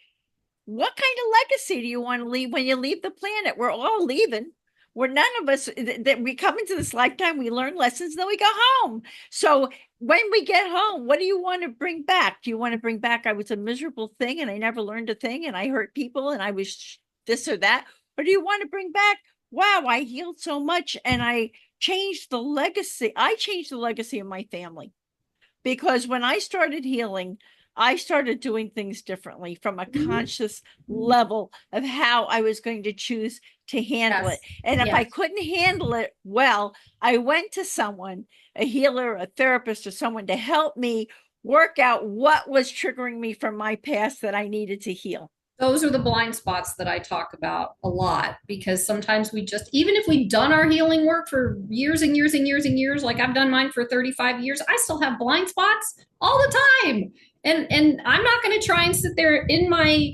[SPEAKER 3] What kind of legacy do you want to leave when you leave the planet? We're all leaving. We're none of us that we come into this lifetime, we learn lessons, then we go home. So when we get home, what do you want to bring back? Do you want to bring back, I was a miserable thing and I never learned a thing and I hurt people and I was this or that? Or do you want to bring back, wow, I healed so much and I changed the legacy. I changed the legacy of my family. Because when I started healing, I started doing things differently from a conscious level of how I was going to choose to handle
[SPEAKER 1] Yes.
[SPEAKER 3] it. And if I
[SPEAKER 1] Yes.
[SPEAKER 3] couldn't handle it well, I went to someone, a healer, a therapist, or someone to help me work out what was triggering me from my past that I needed to heal.
[SPEAKER 1] Those are the blind spots that I talk about a lot because sometimes we just, even if we've done our healing work for years and years and years and years, like I've done mine for 35 years, I still have blind spots all the time. And I'm not going to try and sit there in my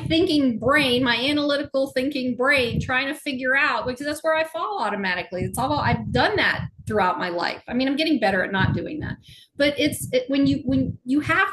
[SPEAKER 1] thinking brain, my analytical thinking brain, trying to figure out, because that's where I fall automatically. It's all I've done that throughout my life. I mean, I'm getting better at not doing that, but when you have,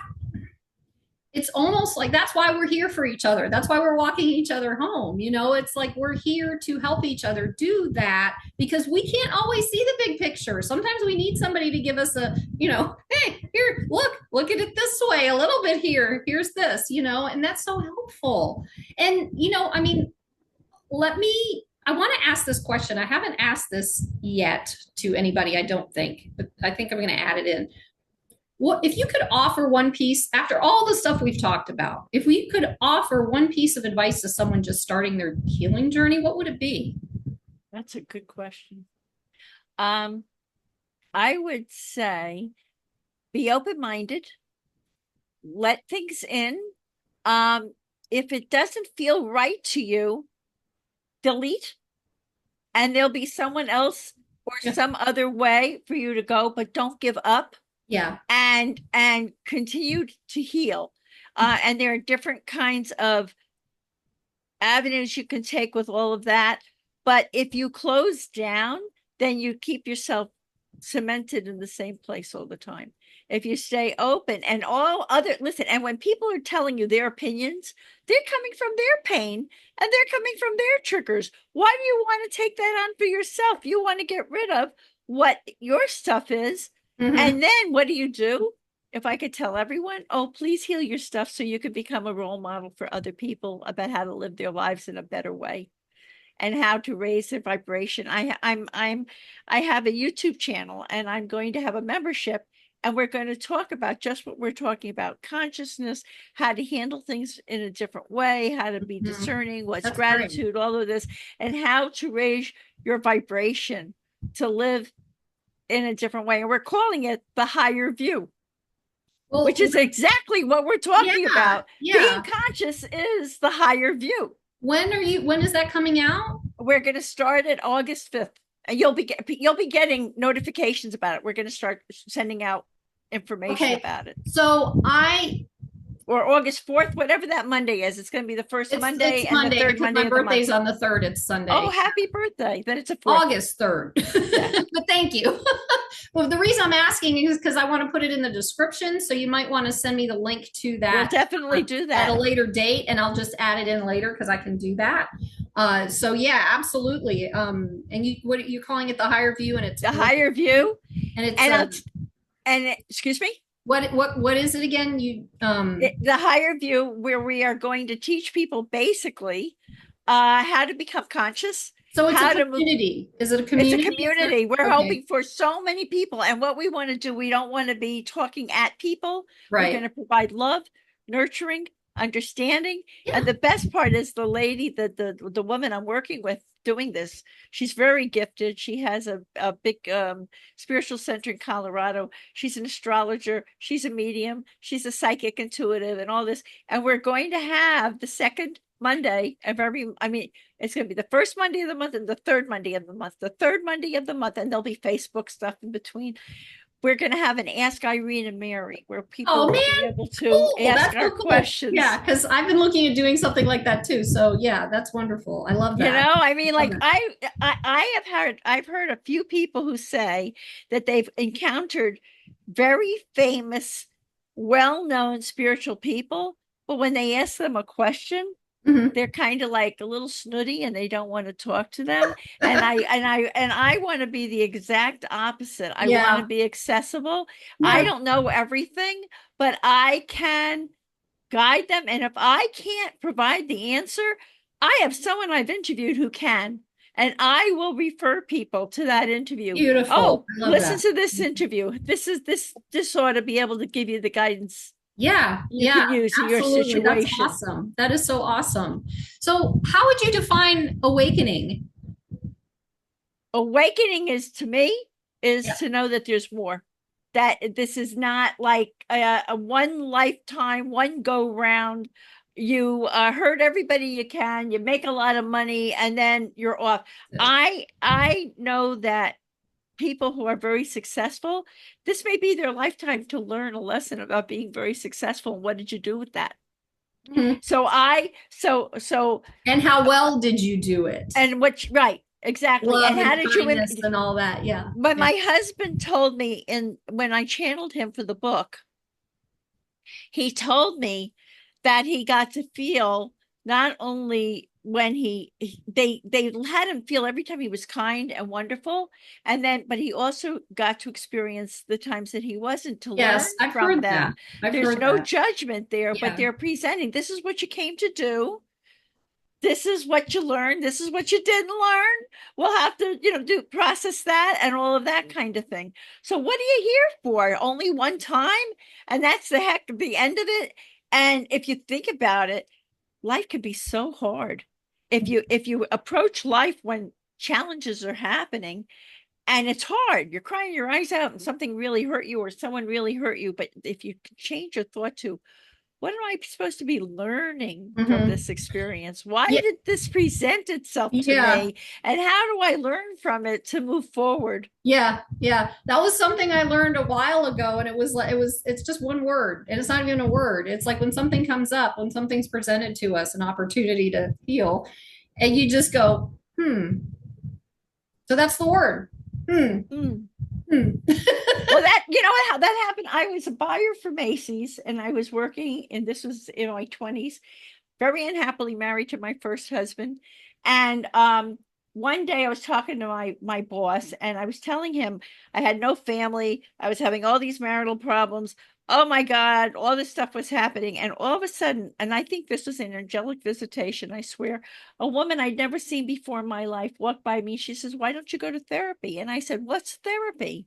[SPEAKER 1] it's almost like that's why we're here for each other. That's why we're walking each other home. It's like we're here to help each other do that because we can't always see the big picture. Sometimes we need somebody to give us hey, here, look at it this way, a little bit here. Here's this, and that's so helpful. And, I want to ask this question. I haven't asked this yet to anybody, I don't think, but I think I'm going to add it in. What if you could offer one piece after all the stuff we've talked about? If we could offer one piece of advice to someone just starting their healing journey, what would it be?
[SPEAKER 3] That's a good question. I would say be open-minded, let things in. If it doesn't feel right to you, delete, and there'll be someone else or
[SPEAKER 1] Yeah.
[SPEAKER 3] some other way for you to go, but don't give up
[SPEAKER 1] Yeah.
[SPEAKER 3] and continue to heal. And there are different kinds of avenues you can take with all of that. But if you close down, then you keep yourself cemented in the same place all the time. If you stay open and all other, listen, and when people are telling you their opinions, they're coming from their pain and they're coming from their triggers. Why do you want to take that on for yourself? You want to get rid of what your stuff is.
[SPEAKER 1] Mhm.
[SPEAKER 3] And then what do? If I could tell everyone, oh, please heal your stuff so you could become a role model for other people about how to live their lives in a better way and how to raise their vibration. I have a YouTube channel and I'm going to have a membership, and we're going to talk about just what we're talking about: consciousness, how to handle things in a different way, how to be
[SPEAKER 1] Mhm.
[SPEAKER 3] discerning, what's
[SPEAKER 1] That's
[SPEAKER 3] gratitude, all of this, and how to raise your vibration to live in a different way. And we're calling it the higher view,
[SPEAKER 1] Well,
[SPEAKER 3] which is exactly what we're talking
[SPEAKER 1] yeah,
[SPEAKER 3] about.
[SPEAKER 1] yeah.
[SPEAKER 3] Being conscious is the higher view.
[SPEAKER 1] When is that coming out?
[SPEAKER 3] We're going to start it August 5th. And you'll be getting notifications about it. We're going to start sending out information about it.
[SPEAKER 1] So
[SPEAKER 3] or August 4th, whatever that Monday is. It's going to be the first Monday and
[SPEAKER 1] Monday,
[SPEAKER 3] the third Monday
[SPEAKER 1] my
[SPEAKER 3] of the
[SPEAKER 1] birthday's
[SPEAKER 3] month.
[SPEAKER 1] on the 3rd. It's Sunday.
[SPEAKER 3] Oh, happy birthday. Then it's a 4th.
[SPEAKER 1] August 3rd. But thank you. Well, the reason I'm asking is because I want to put it in the description. So you might want to send me the link to that.
[SPEAKER 3] We'll definitely do that
[SPEAKER 1] at a later date, and I'll just add it in later because I can do that. So yeah, absolutely. And what are you calling it? The higher view, and it's
[SPEAKER 3] the higher view,
[SPEAKER 1] and it's
[SPEAKER 3] excuse me.
[SPEAKER 1] What is it again?
[SPEAKER 3] The higher view, where we are going to teach people basically how to become conscious.
[SPEAKER 1] So it's a community. Is it a community?
[SPEAKER 3] It's a community. We're hoping for so many people. And what we want to do, we don't want to be talking at people.
[SPEAKER 1] Right.
[SPEAKER 3] We're going to provide love, nurturing, understanding. Yeah. And the best part is the lady, the woman I'm working with doing this, she's very gifted. She has a big spiritual center in Colorado. She's an astrologer. She's a medium. She's a psychic intuitive and all this. And we're going to have the second Monday of it's going to be the first Monday of the month and the third Monday of the month, and there'll be Facebook stuff in between. We're going to have an Ask Irene and Mary where people will be able to ask our questions.
[SPEAKER 1] Yeah, because I've been looking at doing something like that too. So yeah, that's wonderful. I love that.
[SPEAKER 3] You know, I've heard a few people who say that they've encountered very famous, well-known spiritual people, but when they ask them a question, they're kind of like a little snooty and they don't want to talk to them. And I want to be the exact opposite. I want to be accessible. I don't know everything, but I can guide them. And if I can't provide the answer, I have someone I've interviewed who can, and I will refer people to that interview.
[SPEAKER 1] Beautiful.
[SPEAKER 3] Oh, listen to this interview. This ought to be able to give you the guidance.
[SPEAKER 1] Yeah,
[SPEAKER 3] you can use in your situation.
[SPEAKER 1] That's awesome. That is so awesome. So how would you define awakening?
[SPEAKER 3] Awakening is, to me, to know that there's more, that this is not like a one lifetime, one go round. You hurt everybody you can, you make a lot of money, and then you're off. I know that people who are very successful, this may be their lifetime to learn a lesson about being very successful. What did you do with that? So
[SPEAKER 1] and how well did you do it?
[SPEAKER 3] And exactly.
[SPEAKER 1] Love
[SPEAKER 3] and how did you
[SPEAKER 1] and all that? Yeah.
[SPEAKER 3] But my husband told me, when I channeled him for the book, he told me that he got to feel not only when they had him feel every time he was kind and wonderful, but he also got to experience the times that he wasn't, to learn from them. There's no judgment there, but they're presenting, this is what you came to do. This is what you learned. This is what you didn't learn. We'll have to, process that and all of that kind of thing. So what are you here for? Only one time? And that's the end of it. And if you think about it, life can be so hard. If you approach life when challenges are happening and it's hard, you're crying your eyes out and something really hurt you or someone really hurt you. But if you change your thought to, what am I supposed to be learning from this experience? Why did this present itself to me? And how do I learn from it to move forward?
[SPEAKER 1] Yeah. That was something I learned a while ago. And it's just one word. And it's not even a word. It's like when something comes up, when something's presented to us, an opportunity to heal, and you just go, So that's the word. Hmm.
[SPEAKER 3] Well, that, you know how that happened. I was a buyer for Macy's and I was working, and this was in my 20s, very unhappily married to my first husband. And one day I was talking to my boss and I was telling him I had no family. I was having all these marital problems. Oh my God, all this stuff was happening. And all of a sudden, and I think this was an angelic visitation, I swear, a woman I'd never seen before in my life walked by me. She says, "Why don't you go to therapy?" And I said, "What's therapy?"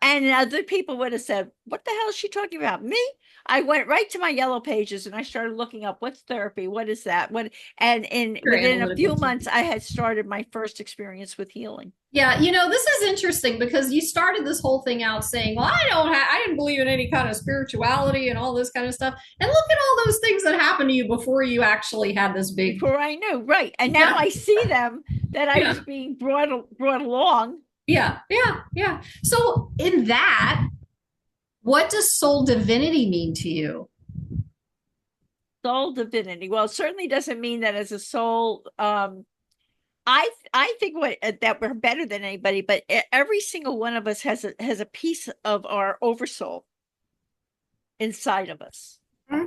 [SPEAKER 3] And other people would have said, "What the hell is she talking about? Me?" I went right to my yellow pages and I started looking up, what's therapy? What is that? What? And
[SPEAKER 1] Very
[SPEAKER 3] within a
[SPEAKER 1] analytical
[SPEAKER 3] few
[SPEAKER 1] too.
[SPEAKER 3] months, I had started my first experience with healing.
[SPEAKER 1] Yeah, this is interesting because you started this whole thing out saying, "Well, I didn't believe in any kind of spirituality and all this kind of stuff." And look at all those things that happened to you before you actually had this big,
[SPEAKER 3] Before I knew, right? And now
[SPEAKER 1] yeah,
[SPEAKER 3] I see them, that I
[SPEAKER 1] yeah,
[SPEAKER 3] was being brought along.
[SPEAKER 1] yeah, yeah, yeah. So in that, what does soul divinity mean to you?
[SPEAKER 3] Soul divinity. Well, it certainly doesn't mean that as a soul. I think that we're better than anybody, but every single one of us has a piece of our oversoul inside of us.
[SPEAKER 1] Hmm?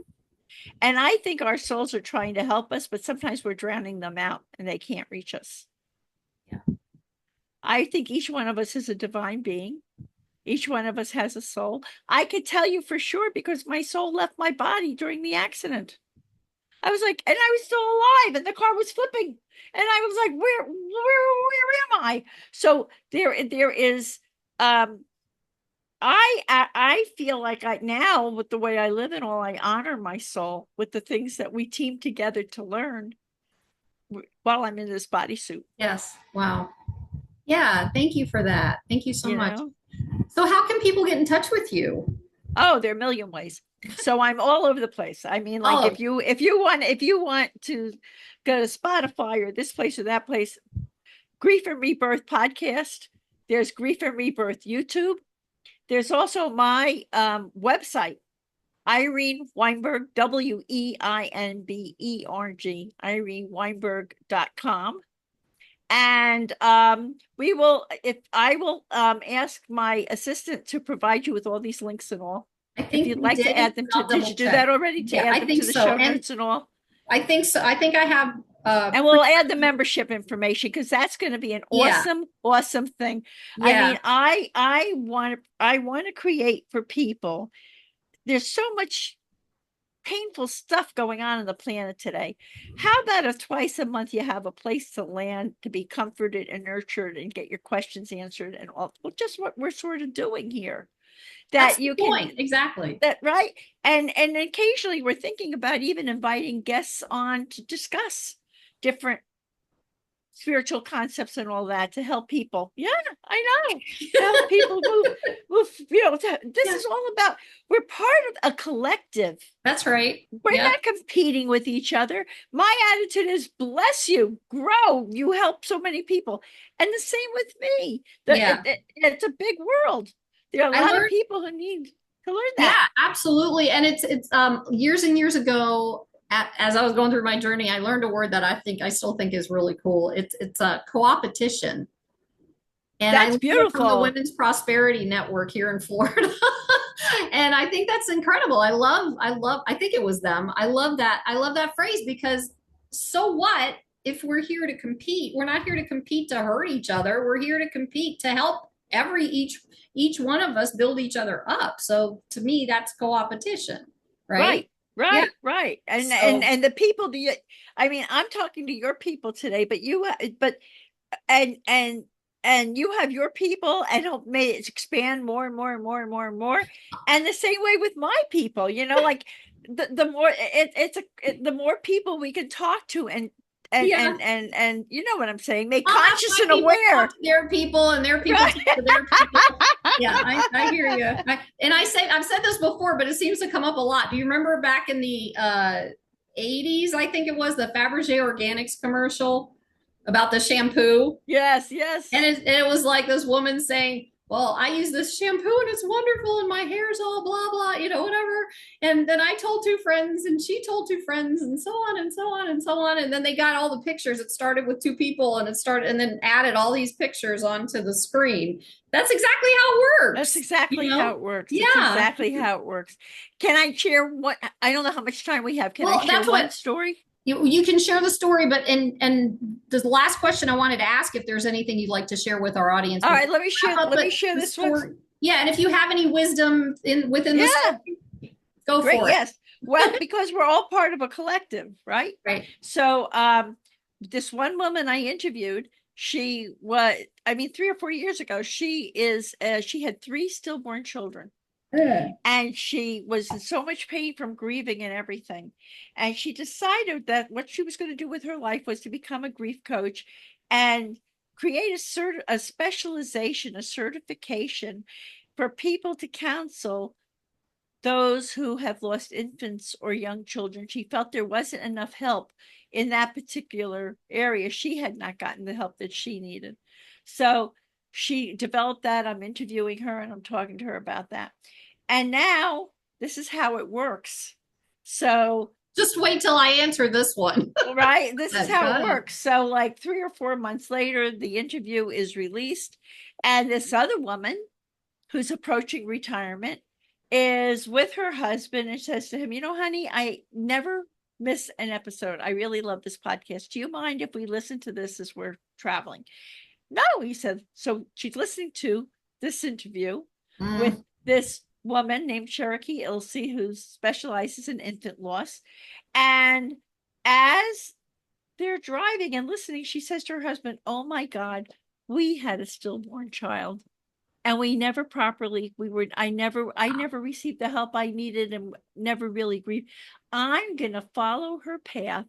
[SPEAKER 3] And I think our souls are trying to help us, but sometimes we're drowning them out and they can't reach us.
[SPEAKER 1] Yeah.
[SPEAKER 3] I think each one of us is a divine being. Each one of us has a soul. I could tell you for sure because my soul left my body during the accident. I was like, and I was still alive, and the car was flipping, and I was like, where am I? So there is, um, I feel like I now, with the way I live and all, I honor my soul with the things that we team together to learn while I'm in this bodysuit.
[SPEAKER 1] Yes. Wow. Yeah. Thank you for that. Thank you so
[SPEAKER 3] You
[SPEAKER 1] much.
[SPEAKER 3] know,
[SPEAKER 1] So, how can people get in touch with you?
[SPEAKER 3] oh, there are a million ways. So I'm all over the place. I mean, like
[SPEAKER 1] Oh,
[SPEAKER 3] if you want to go to Spotify or this place or that place, Grief and Rebirth podcast. There's Grief and Rebirth YouTube. There's also my website, Irene Weinberg, Weinberg, IreneWeinberg.com. And we will, if I will ask my assistant to provide you with all these links and all.
[SPEAKER 1] I
[SPEAKER 3] If
[SPEAKER 1] think
[SPEAKER 3] you'd
[SPEAKER 1] you
[SPEAKER 3] like to
[SPEAKER 1] did.
[SPEAKER 3] add them to,
[SPEAKER 1] I'll
[SPEAKER 3] did
[SPEAKER 1] double
[SPEAKER 3] you do
[SPEAKER 1] check.
[SPEAKER 3] that already to
[SPEAKER 1] Yeah,
[SPEAKER 3] add
[SPEAKER 1] I
[SPEAKER 3] them
[SPEAKER 1] think
[SPEAKER 3] to the
[SPEAKER 1] so.
[SPEAKER 3] show
[SPEAKER 1] And
[SPEAKER 3] notes and all?
[SPEAKER 1] I think so. I think I have
[SPEAKER 3] And we'll add the membership information because that's going to be an
[SPEAKER 1] yeah,
[SPEAKER 3] awesome thing. I
[SPEAKER 1] yeah.
[SPEAKER 3] mean, I want to create for people. There's so much painful stuff going on the planet today. How about if twice a month you have a place to land, to be comforted and nurtured and get your questions answered and all, well, just what we're sort of doing here.
[SPEAKER 1] That's
[SPEAKER 3] That
[SPEAKER 1] the
[SPEAKER 3] you can,
[SPEAKER 1] point. Exactly.
[SPEAKER 3] that right. And occasionally we're thinking about even inviting guests on to discuss different spiritual concepts and all that to help people. Yeah, I know. To help people move, this
[SPEAKER 1] Yeah,
[SPEAKER 3] is all about, we're part of a collective.
[SPEAKER 1] that's right.
[SPEAKER 3] We're
[SPEAKER 1] Yeah,
[SPEAKER 3] not competing with each other. My attitude is bless you, grow, you help so many people. And the same with me.
[SPEAKER 1] yeah.
[SPEAKER 3] It's a big world. There are a
[SPEAKER 1] I
[SPEAKER 3] lot of
[SPEAKER 1] learned.
[SPEAKER 3] people who need to learn
[SPEAKER 1] Yeah,
[SPEAKER 3] that.
[SPEAKER 1] absolutely. And it's years and years ago, as I was going through my journey, I learned a word that I still think is really cool. It's a co-opetition. And I
[SPEAKER 3] That's
[SPEAKER 1] learned it from the
[SPEAKER 3] beautiful.
[SPEAKER 1] Women's Prosperity Network here in Florida. And I think that's incredible. I think it was them. I love that phrase because so what if we're here to compete? We're not here to compete to hurt each other. We're here to compete to help each one of us build each other up. So to me, that's co-opetition, right?
[SPEAKER 3] Right,
[SPEAKER 1] Yeah.
[SPEAKER 3] right.
[SPEAKER 1] So
[SPEAKER 3] And the people do you, I mean, I'm talking to your people today, but and and and you have your people and help may it expand more and more and more and more and more. And the same way with my people, like the more the more people we can talk to
[SPEAKER 1] yeah,
[SPEAKER 3] and you know what I'm saying, make
[SPEAKER 1] I'll have
[SPEAKER 3] conscious
[SPEAKER 1] my
[SPEAKER 3] and
[SPEAKER 1] people talk
[SPEAKER 3] aware.
[SPEAKER 1] to their people and their people
[SPEAKER 3] Right.
[SPEAKER 1] talk to their people. Yeah, I hear you. I've said this before, but it seems to come up a lot. Do you remember back in the 80s, I think it was the Fabergé Organics commercial about the shampoo?
[SPEAKER 3] Yes, yes.
[SPEAKER 1] And it was like this woman saying, well, I use this shampoo and it's wonderful and my hair's all blah, blah, whatever. And then I told two friends and she told two friends and so on and so on and so on. And then they got all the pictures. It started with two people and it started and then added all these pictures onto the screen. That's exactly how it works.
[SPEAKER 3] That's exactly how it works.
[SPEAKER 1] Yeah.
[SPEAKER 3] That's exactly how it works. Can I share what, I don't know how much time we have. Can I share one story?
[SPEAKER 1] You can share the story, but and the last question I wanted to ask, if there's anything you'd like to share with our audience.
[SPEAKER 3] All right, let me share this one.
[SPEAKER 1] Yeah, and if you have any wisdom within this story, go for it.
[SPEAKER 3] Yes. Well, because we're all part of a collective, right?
[SPEAKER 1] Right.
[SPEAKER 3] So this one woman I interviewed, she was, 3 or 4 years ago, she had 3 stillborn children. And she was in so much pain from grieving and everything. And she decided that what she was going to do with her life was to become a grief coach and create a specialization, a certification for people to counsel those who have lost infants or young children. She felt there wasn't enough help in that particular area. She had not gotten the help that she needed. So she developed that. I'm interviewing her and I'm talking to her about that. And now this is how it works. So
[SPEAKER 1] just wait till I answer this one.
[SPEAKER 3] Right. This is how it works. So like 3 or 4 months later, the interview is released. And this other woman who's approaching retirement is with her husband and says to him, honey, I never miss an episode. I really love this podcast. Do you mind if we listen to this as we're traveling? No, he said. So she's listening to this interview with this woman named Cherokee Ilse, who specializes in infant loss. And as they're driving and listening, she says to her husband, oh my God, we had a stillborn child. And we never I never received the help I needed and never really grieved. I'm going to follow her path.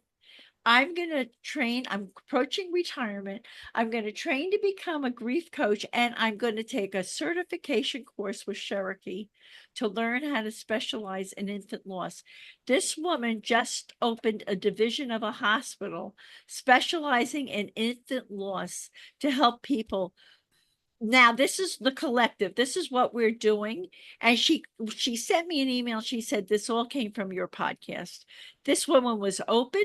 [SPEAKER 3] I'm going to train. I'm approaching retirement. I'm going to train to become a grief coach. And I'm going to take a certification course with Cherokee to learn how to specialize in infant loss. This woman just opened a division of a hospital specializing in infant loss to help people. Now, this is the collective. This is what we're doing. And she sent me an email. She said, this all came from your podcast. This woman was open.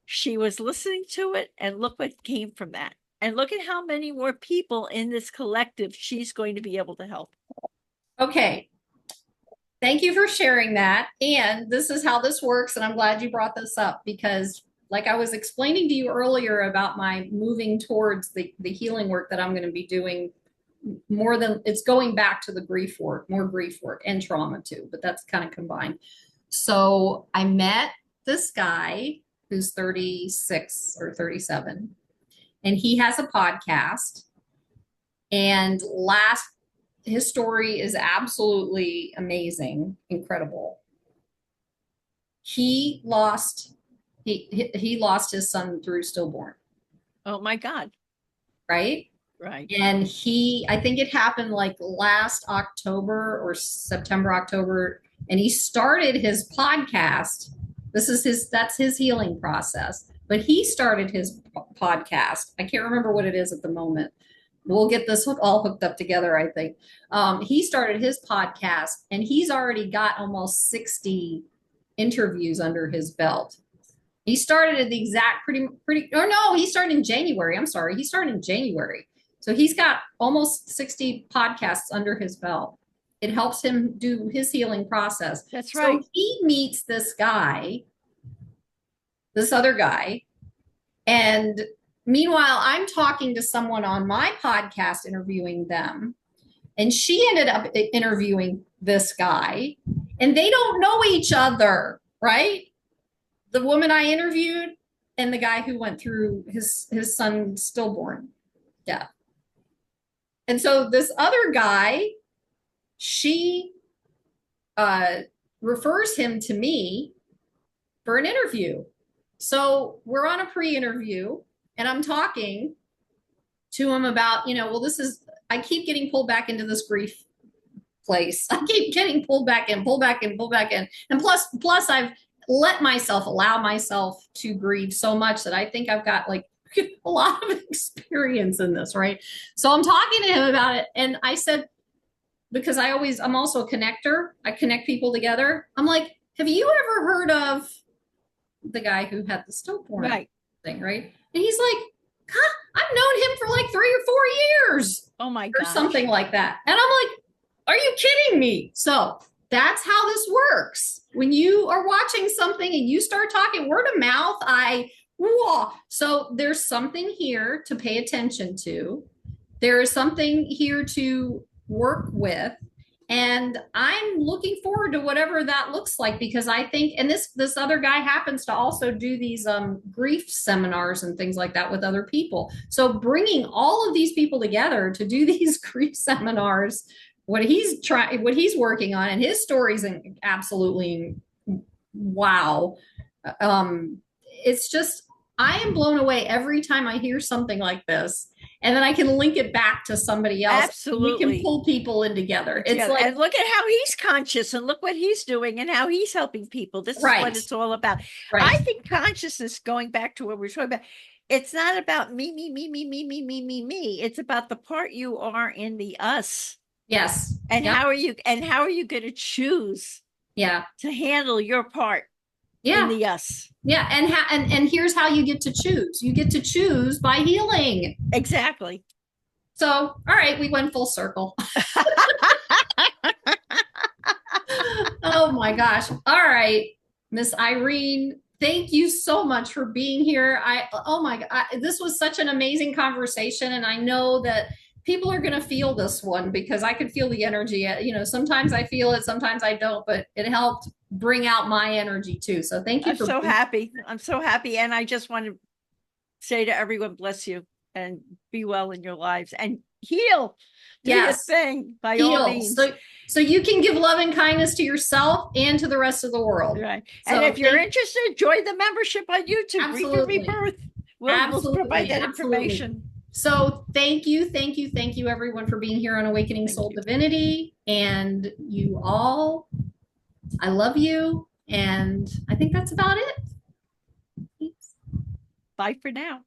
[SPEAKER 3] She was listening to it. And look what came from that. And look at how many more people in this collective she's going to be able to help.
[SPEAKER 1] Okay. Thank you for sharing that. And this is how this works. And I'm glad you brought this up because like I was explaining to you earlier about my moving towards the healing work that I'm going to be doing more than it's going back to the grief work, more grief work and trauma too, but that's kind of combined. So I met this guy who's 36 or 37 and he has a podcast and his story is absolutely amazing, incredible. He lost his son through stillborn.
[SPEAKER 3] Oh my God.
[SPEAKER 1] Right?
[SPEAKER 3] Right.
[SPEAKER 1] And I think it happened like last October or September, October. And he started his podcast. That's his healing process. But he started his podcast. I can't remember what it is at the moment. We'll get this all hooked up together, I think. He started his podcast and he's already got almost 60 interviews under his belt. He started at the exact he started in January. I'm sorry. He started in January. So he's got almost 60 podcasts under his belt. It helps him do his healing process.
[SPEAKER 3] That's right.
[SPEAKER 1] So he meets this other guy. And meanwhile, I'm talking to someone on my podcast, interviewing them. And she ended up interviewing this guy. And they don't know each other, right? The woman I interviewed and the guy who went through his son's stillborn death. And so this other guy, she refers him to me for an interview. So we're on a pre-interview and I'm talking to him about, I keep getting pulled back into this grief place. I keep getting pulled back in. And plus I've allow myself to grieve so much that I think I've got like a lot of experience in this, right? So I'm talking to him about it. And I said, because I'm also a connector. I connect people together. I'm like, have you ever heard of the guy who had the stillborn
[SPEAKER 3] Right.
[SPEAKER 1] thing, right? And he's like, God, I've known him for like 3 or 4 years
[SPEAKER 3] Oh my
[SPEAKER 1] or
[SPEAKER 3] gosh.
[SPEAKER 1] something like that. And I'm like, are you kidding me? So that's how this works. When you are watching something and you start talking word of mouth, whoa. So there's something here to pay attention to. There is something here to work with. And I'm looking forward to whatever that looks like, because I think, and this other guy happens to also do these grief seminars and things like that with other people. So bringing all of these people together to do these grief seminars, what he's working on, and his stories, and absolutely wow. It's just, I am blown away every time I hear something like this. And then I can link it back to somebody else.
[SPEAKER 3] Absolutely.
[SPEAKER 1] We can pull people in together. It's like,
[SPEAKER 3] and look at how he's conscious, and look what he's doing, and how he's helping people. This is what it's all about.
[SPEAKER 1] Right.
[SPEAKER 3] I think consciousness, going back to what we're talking about, it's not about me. It's about the part you are in the us.
[SPEAKER 1] Yes.
[SPEAKER 3] And how are you going to choose to handle your part in the us?
[SPEAKER 1] Yeah. And here's how you get to choose. You get to choose by healing.
[SPEAKER 3] Exactly.
[SPEAKER 1] So, all right, we went full circle. Oh my gosh. All right, Miss Irene, thank you so much for being here. Oh my God, this was such an amazing conversation. And I know that people are going to feel this one, because I could feel the energy. Sometimes I feel it, sometimes I don't, but it helped bring out my energy too. So thank you.
[SPEAKER 3] I'm so happy. I'm so happy. And I just want to say to everyone, bless you and be well in your lives and heal. Do your thing by all means.
[SPEAKER 1] So you can give love and kindness to yourself and to the rest of the world.
[SPEAKER 3] Right. And if you're interested, join the membership on YouTube.
[SPEAKER 1] Absolutely.
[SPEAKER 3] Grief and Rebirth. We'll provide that information.
[SPEAKER 1] So thank you, everyone, for being here on Awakening Soul Divinity. And you all, I love you. And I think that's about it. Thanks.
[SPEAKER 3] Bye for now.